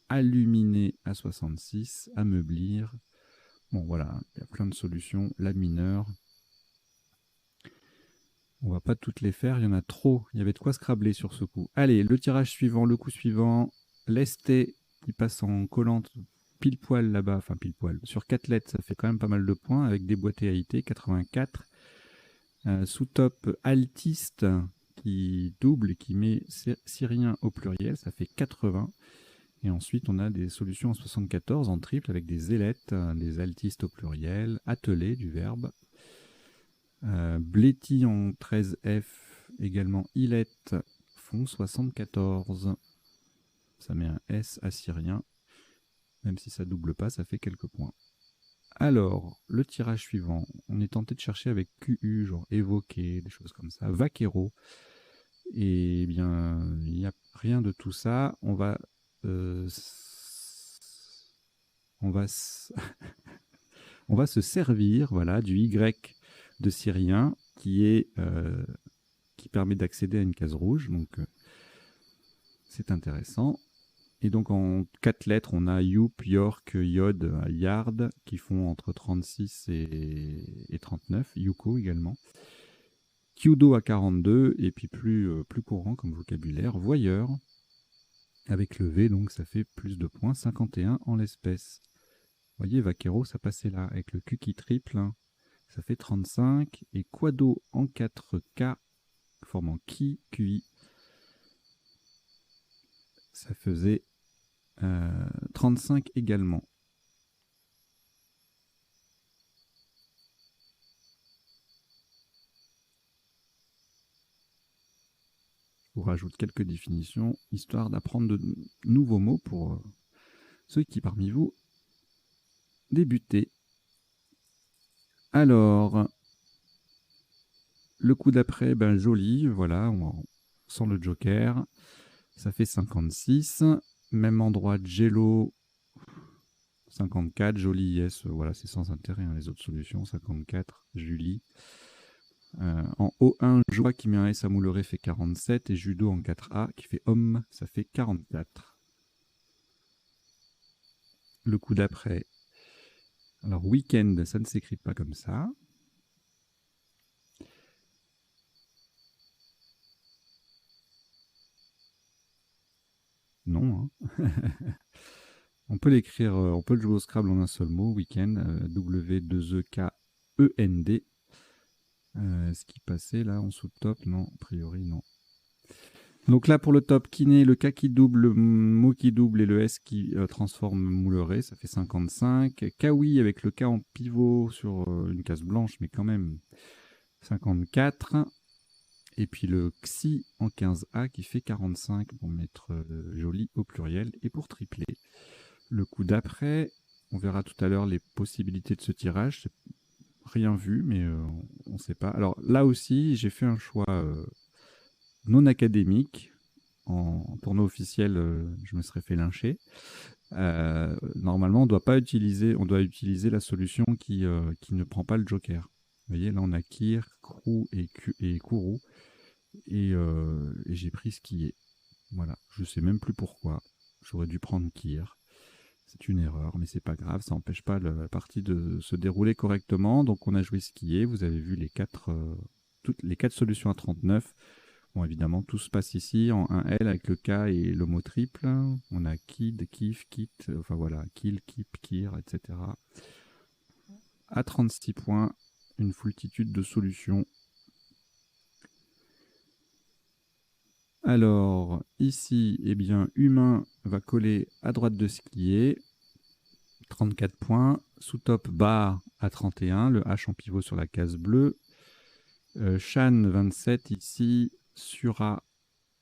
Alluminer à 66. Ameublir. Bon, voilà, il y a plein de solutions. La mineure. On va pas toutes les faire, il y en a trop. Il y avait de quoi scrabler sur ce coup. Allez, le tirage suivant, le coup suivant. Lesté qui passe en collante pile poil là-bas, enfin pile poil. Sur 4 lettres, ça fait quand même pas mal de points avec des boîtés AIT, 84. Sous top altiste qui double et qui met syrien au pluriel, ça fait 80. Et ensuite, on a des solutions en 74 en triple avec des ailettes, des altistes au pluriel, attelé du verbe. Bléti en 13F, également Ilette, font 74. Ça met un S assyrien. Même si ça double pas, ça fait quelques points. Alors, le tirage suivant, on est tenté de chercher avec QU, genre évoquer, des choses comme ça. Vaquero. Et bien, il n'y a rien de tout ça. On va on va se servir, voilà, du Y de syrien qui permet d'accéder à une case rouge. Donc, c'est intéressant. Et donc, en 4 lettres, on a Youp, York, Yod, Yard, qui font entre 36 et 39. Yuko également. Kyudo à 42, et puis plus courant comme vocabulaire, voyeur, avec le V, donc ça fait plus de points, 51 en l'espèce. Vous voyez, Vaquero, ça passait là, avec le Q qui triple, hein, ça fait 35, et Quado en 4K, formant Ki, QI, Ça faisait 35 également. Je vous rajoute quelques définitions, histoire d'apprendre de nouveaux mots pour ceux qui parmi vous débutaient. Alors, le coup d'après, ben joli, voilà, on sent le joker. Ça fait 56. Même endroit, Jello, 54. Joli, yes, voilà, c'est sans intérêt, hein, les autres solutions. 54, Julie. En O1, Joie qui met un S à Mouleré fait 47. Et Judo en 4A qui fait homme, ça fait 44. Le coup d'après. Alors, week-end, ça ne s'écrit pas comme ça. Non, hein. On peut l'écrire, on peut le jouer au Scrabble en un seul mot, week-end, W2EKEND. Ce qui passait là en sous-top, non, a priori non. Donc là pour le top, kiné, le K qui double, le mot qui double et le S qui transforme Mouleré, ça fait 55. Kawi avec le K en pivot sur une case blanche, mais quand même 54. Et puis le Xi en 15A qui fait 45 pour mettre joli au pluriel et pour tripler. Le coup d'après, on verra tout à l'heure les possibilités de ce tirage. Rien vu, mais on ne sait pas. Alors là aussi, j'ai fait un choix non académique. En tournoi officiel, je me serais fait lyncher. Normalement, on doit utiliser la solution qui ne prend pas le joker. Vous voyez, là, on a Kir, Krou et Kourou. Et j'ai pris ce qui est. Voilà, je sais même plus pourquoi. J'aurais dû prendre Kir. C'est une erreur, mais c'est pas grave, ça n'empêche pas la partie de se dérouler correctement. Donc on a joué skier, vous avez vu toutes les 4 solutions à 39. Bon, évidemment, tout se passe ici en 1L avec le K et le mot triple. On a kid, kif, kit, enfin voilà, kill, kip, kir, etc. À 36 points, une foultitude de solutions. Alors, ici, eh bien, humain va coller à droite de skier. 34 points. Sous-top bar à 31, le H en pivot sur la case bleue. Shan 27 ici. Sura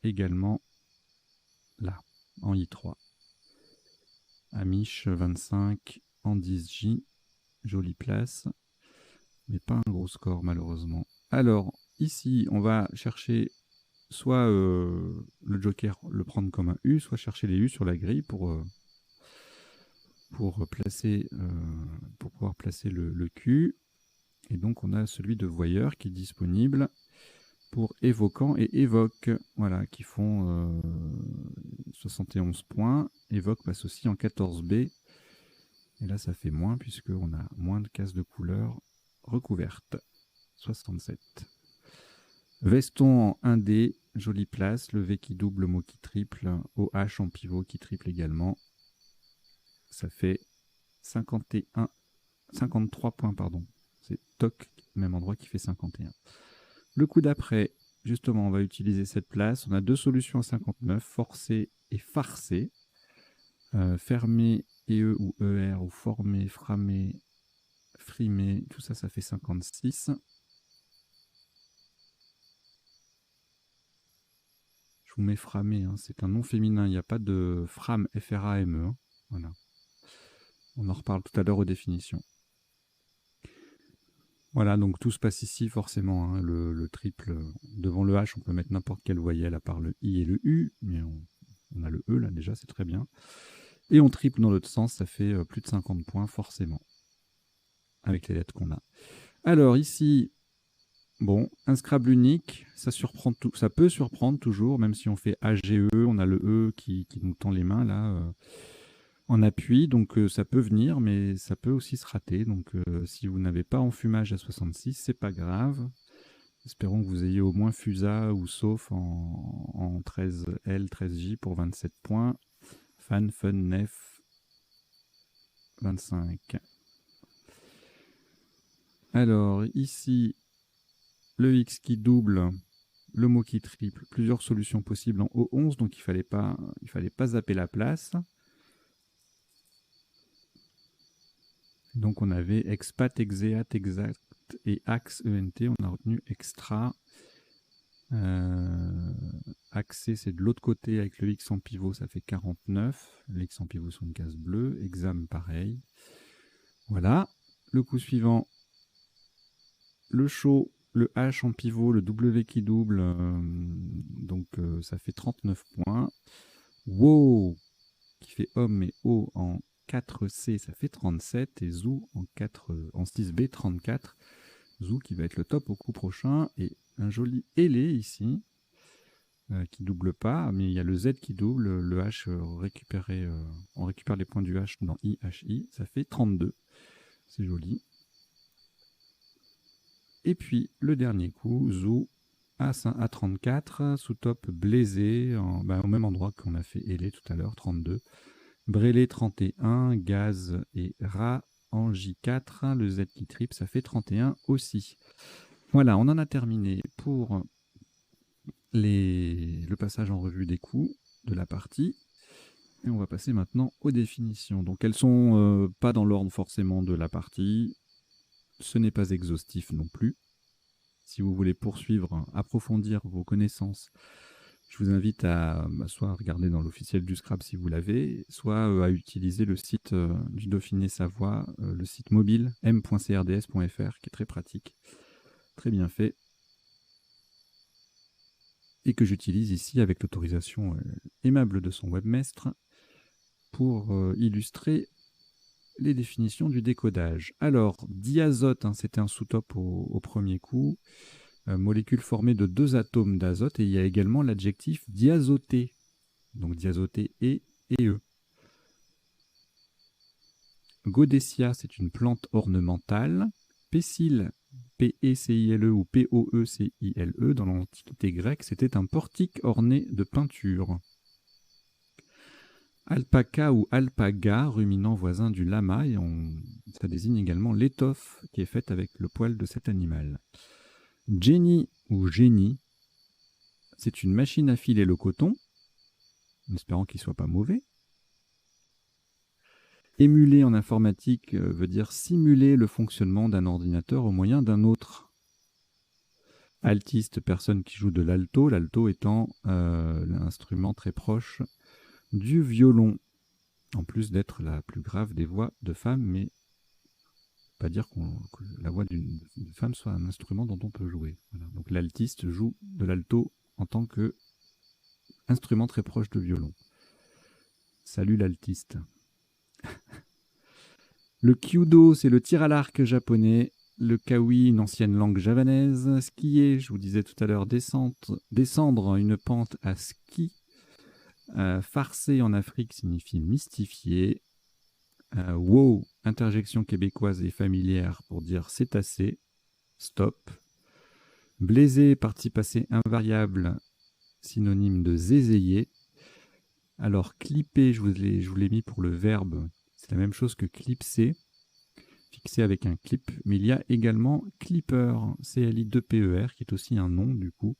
également là, en I3. Amish 25 en 10J. Jolie place. Mais pas un gros score malheureusement. Alors, ici, on va chercher soit le joker, le prendre comme un U, soit chercher les U sur la grille pour pouvoir placer le Q. Et donc, on a celui de voyeur qui est disponible pour évoquant et évoque, voilà, qui font 71 points. Évoque passe aussi en 14B. Et là, ça fait moins, puisqu'on a moins de cases de couleurs recouvertes. 67. Veston en 1D, jolie place. Le V qui double, le mot qui triple. OH en pivot qui triple également. Ça fait 53 points, pardon. C'est Toc, même endroit, qui fait 51. Le coup d'après, justement, on va utiliser cette place. On a 2 solutions à 59, forcé et farcé. Fermé, EE ou ER, ou formé, framé, frimé, tout ça, ça fait 56. Je vous mets framé, hein, c'est un nom féminin, il n'y a pas de frame, F-R-A-M-E. Hein. Voilà. On en reparle tout à l'heure aux définitions. Voilà, donc tout se passe ici forcément. Hein, le triple, devant le H, on peut mettre n'importe quelle voyelle à part le I et le U, mais on a le E là déjà, c'est très bien. Et on triple dans l'autre sens, ça fait plus de 50 points forcément, avec les lettres qu'on a. Alors ici, bon, un Scrabble unique, ça peut surprendre toujours, même si on fait AGE, on a le E qui nous tend les mains là, en appui, donc ça peut venir, mais ça peut aussi se rater. Donc si vous n'avez pas enfumage à 66, c'est pas grave. Espérons que vous ayez au moins Fusa ou Sauf en 13L, 13J pour 27 points. Fan, Fun, Nef, 25. Alors, ici, le X qui double, le mot qui triple, plusieurs solutions possibles en O11, donc il fallait pas zapper la place. Donc on avait expat, exeat, exact et axe, ENT. On a retenu extra. Accès, c'est de l'autre côté avec le X en pivot, ça fait 49. Les X en pivot sont une case bleue. Exam, pareil. Voilà. Le coup suivant, le show, le H en pivot, le W qui double. Donc ça fait 39 points. Wow, qui fait homme et O en 4C, ça fait 37. Et Zou en 6B, 34. Zou qui va être le top au coup prochain. Et un joli ailé ici. Qui double pas, mais il y a le Z qui double, le H récupéré, on récupère les points du H dans IHI, ça fait 32, c'est joli. Et puis le dernier coup, Zou, A34, sous top Blaisé, au même endroit qu'on a fait Ailé tout à l'heure, 32. Brélé 31, Gaz et Ra en J4, le Z qui triple, ça fait 31 aussi. Voilà, on en a terminé pour le passage en revue des coups de la partie. Et on va passer maintenant aux définitions. Donc elles sont pas dans l'ordre forcément de la partie. Ce n'est pas exhaustif non plus. Si vous voulez poursuivre, approfondir vos connaissances, je vous invite à soit regarder dans l'officiel du Scrabble si vous l'avez, soit à utiliser le site du Dauphiné Savoie, le site mobile m.crds.fr qui est très pratique, très bien fait, et que j'utilise ici avec l'autorisation aimable de son webmestre pour illustrer les définitions du décodage. Alors, diazote, c'était un sous-top au premier coup, molécule formée de 2 atomes d'azote, et il y a également l'adjectif diazoté, donc diazoté et E. Godessia, c'est une plante ornementale. Pécile, P-E-C-I-L-E ou P-O-E-C-I-L-E, dans l'Antiquité grecque, c'était un portique orné de peintures. Alpaca ou alpaga, ruminant voisin du lama, et ça désigne également l'étoffe qui est faite avec le poil de cet animal. Jenny ou génie, c'est une machine à filer le coton, en espérant qu'il ne soit pas mauvais. Émuler en informatique veut dire simuler le fonctionnement d'un ordinateur au moyen d'un autre. Altiste, personne qui joue de l'alto, l'alto étant l'instrument très proche du violon, en plus d'être la plus grave des voix de femmes, mais pas dire que la voix d'une femme soit un instrument dont on peut jouer. Voilà. Donc l'altiste joue de l'alto en tant que instrument très proche de violon. Salut l'altiste. Le kyudo, c'est le tir à l'arc japonais. Le kawi, une ancienne langue javanaise. Skier, je vous disais tout à l'heure, descendre une pente à ski. Farcer en Afrique signifie mystifier. Wow, interjection québécoise et familière pour dire c'est assez. Stop. Blaiser, participe passé invariable, synonyme de zézayer. Alors clipper, je vous l'ai mis pour le verbe. C'est la même chose que clipser, fixé avec un clip. Mais il y a également clipper, C-L-I-2-P-E-R, qui est aussi un nom du coup.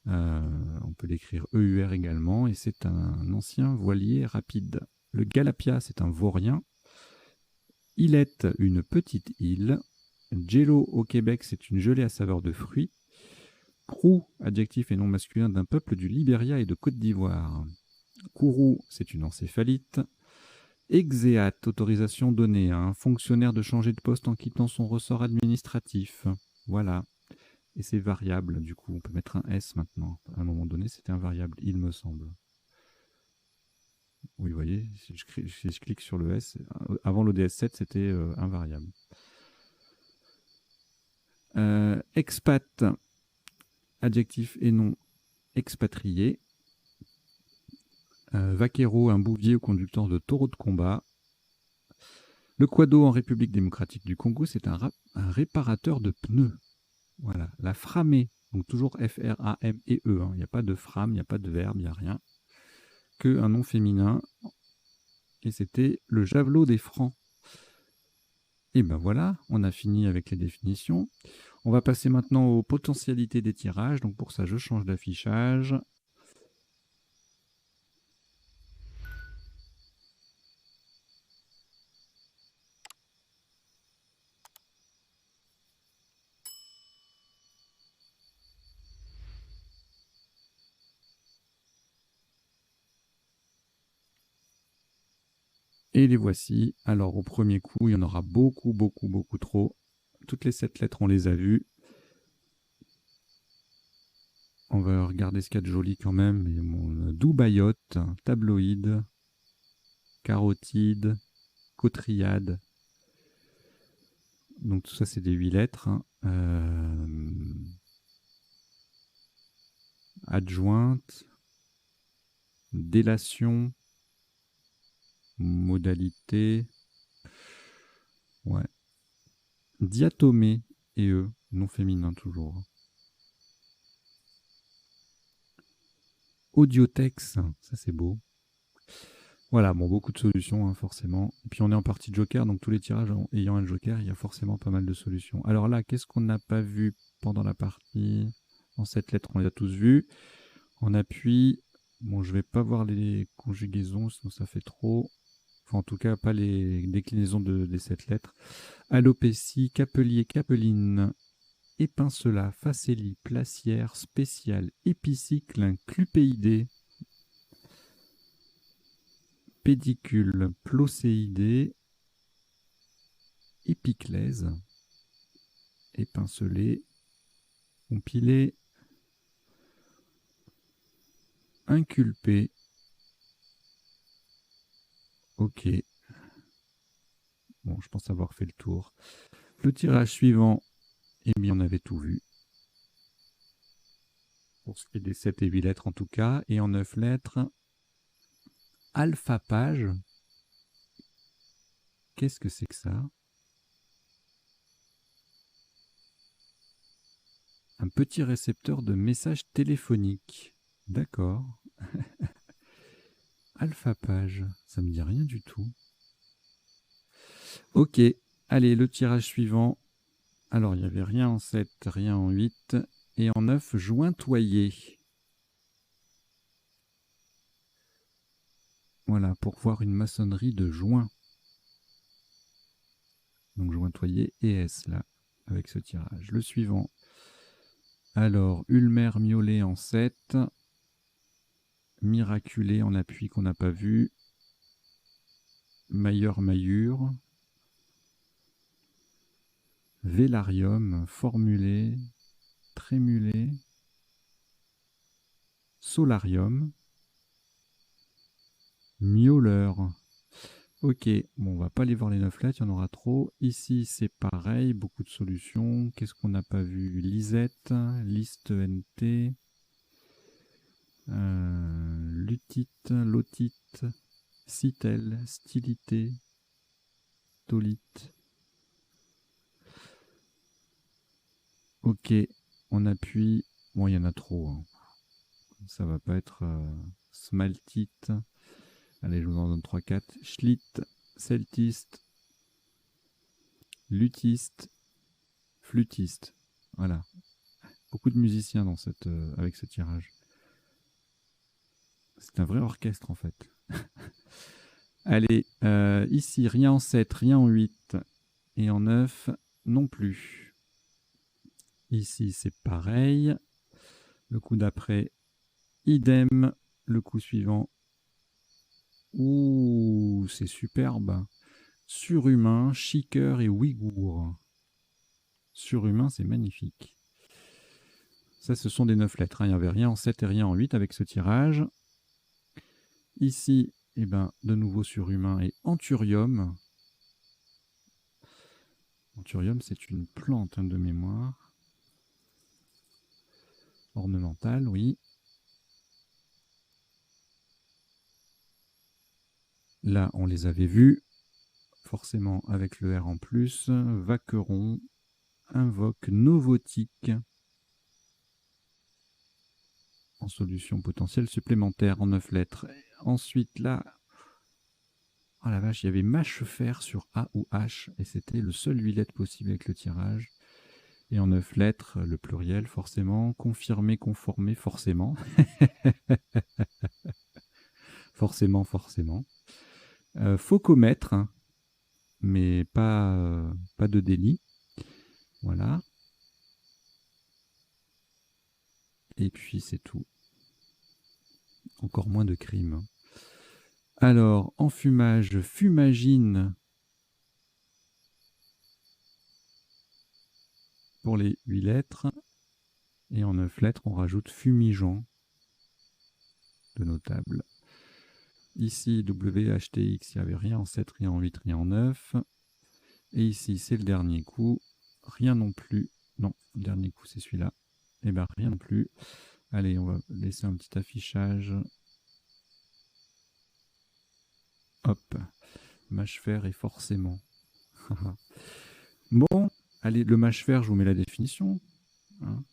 On peut l'écrire E-U-R également, et c'est un ancien voilier rapide. Le galapia, c'est un vaurien. Îlette, une petite île. Jello au Québec, c'est une gelée à saveur de fruits. Krou, adjectif et nom masculin d'un peuple du Libéria et de Côte d'Ivoire. Kourou, c'est une encéphalite. Exeat, autorisation donnée à un fonctionnaire de changer de poste en quittant son ressort administratif. Voilà. Et c'est variable, du coup, on peut mettre un S maintenant. À un moment donné, c'était un variable, il me semble. Oui, vous voyez, si je clique sur le S, avant l'ODS7, c'était invariable. Expat, adjectif et nom expatrié. Vaquero, un bouvier ou conducteur de taureau de combat. Le quado en République démocratique du Congo, c'est un réparateur de pneus. Voilà. La framée, donc toujours F-R-A-M-E-E. Il n'y a pas de frame, il n'y a pas de verbe, il n'y a rien. Que un nom féminin. Et c'était le javelot des Francs. Et ben voilà, on a fini avec les définitions. On va passer maintenant aux potentialités des tirages. Donc pour ça, je change d'affichage. Et les voici. Alors au premier coup, il y en aura beaucoup, beaucoup, beaucoup trop. Toutes les 7 lettres, on les a vues. On va regarder ce qu'il y a de joli quand même. Mais mon Dubaïote, tabloïd, carotide, cotriade. Donc tout ça, c'est des 8 lettres. Adjointe, délation, modalité, ouais. Diatomée et non féminin toujours. Audiotex, ça c'est beau. Voilà, bon, beaucoup de solutions, hein, forcément. Et puis on est en partie joker, donc tous les tirages ayant un joker, il y a forcément pas mal de solutions. Alors là, qu'est-ce qu'on n'a pas vu pendant la partie? En 7 lettres, on les a tous vues. En appui, bon, je vais pas voir les conjugaisons, sinon ça fait trop. Enfin, en tout cas, pas les déclinaisons des 7 lettres. Alopécie, capelier, capeline, épincelat, facélie, placière, spécial, épicycle, clupéidé, pédicule, plocéidé, épiclèse, épincelé, compilé, inculpé. Ok. Bon, je pense avoir fait le tour. Le tirage suivant, eh bien, on avait tout vu. Pour ce qui est des 7 et 8 lettres en tout cas. Et en 9 lettres, alphapage. Qu'est-ce que c'est que ça? Un petit récepteur de messages téléphoniques. D'accord. Alphapage, ça me dit rien du tout. Ok, allez, le tirage suivant. Alors, il n'y avait rien en 7, rien en 8. Et en 9, jointoyer. Voilà, pour voir une maçonnerie de joint. Donc, jointoyer et S, là, avec ce tirage. Le suivant. Alors, Ulmer Miolet en 7. Miraculé en appui qu'on n'a pas vu. Mailleur Maillure. Vélarium, formulé, trémulé, solarium, miauleur. Ok, bon, on va pas aller voir les 9 lettres, il y en aura trop. Ici, c'est pareil, beaucoup de solutions. Qu'est-ce qu'on n'a pas vu? Lisette, liste NT, lutite, lotite, citel, stilité, tolite. Ok, on appuie. Bon, il y en a trop, hein. Ça va pas être smaltite. Allez, je vous en donne 3-4. Schlitt, celtiste, luthiste, flûtiste. Voilà. Beaucoup de musiciens dans avec ce tirage. C'est un vrai orchestre en fait. Allez, ici, rien en 7, rien en 8 et en 9 non plus. Ici, c'est pareil. Le coup d'après, idem. Le coup suivant, ouh, c'est superbe. Surhumain, chiqueur et ouïghour. Surhumain, c'est magnifique. Ça, ce sont des 9 lettres, hein. Il n'y avait rien en 7 et rien en 8 avec ce tirage. Ici, eh ben, de nouveau surhumain et anthurium. Anthurium, c'est une plante, hein, de mémoire. Ornementale, oui. Là, on les avait vus. Forcément, avec le R en plus. Vaqueron, invoque, novotique. En solution potentielle supplémentaire en 9 lettres. Ensuite, là, Ah la vache, il y avait mâche-fer sur A ou H, et c'était le seul 8 lettres possible avec le tirage. Et en 9 lettres, le pluriel, forcément. Confirmé, conformé, forcément. Forcément, forcément. Faucomètre, hein, mais pas de délit. Voilà. Et puis c'est tout. Encore moins de crimes. Alors, enfumage, fumagine pour les 8 lettres. Et en 9 lettres, on rajoute fumigeant de notable. Ici, WHTX, il n'y avait rien en 7, rien en 8, rien en 9. Et ici, c'est le dernier coup. Rien non plus. Non, le dernier coup, c'est celui-là. Et bien, rien non plus. Allez, on va laisser un petit affichage. Hop. Mâche-fer et forcément. Bon, allez, le mâche-fer, je vous mets la définition. Hein.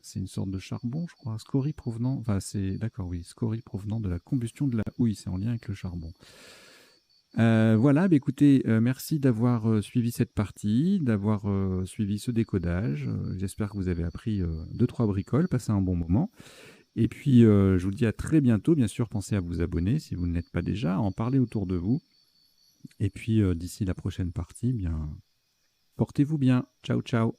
C'est une sorte de charbon, je crois. Scorie provenant... Enfin, c'est... D'accord, oui. Scorie provenant de la combustion de la houille. C'est en lien avec le charbon. Voilà, bah écoutez, merci d'avoir suivi cette partie, d'avoir suivi ce décodage. J'espère que vous avez appris 2-3 bricoles, passé un bon moment. Et puis, je vous dis à très bientôt. Bien sûr, pensez à vous abonner si vous ne l'êtes pas déjà, à en parler autour de vous. Et puis, d'ici la prochaine partie, bien, portez-vous bien. Ciao, ciao.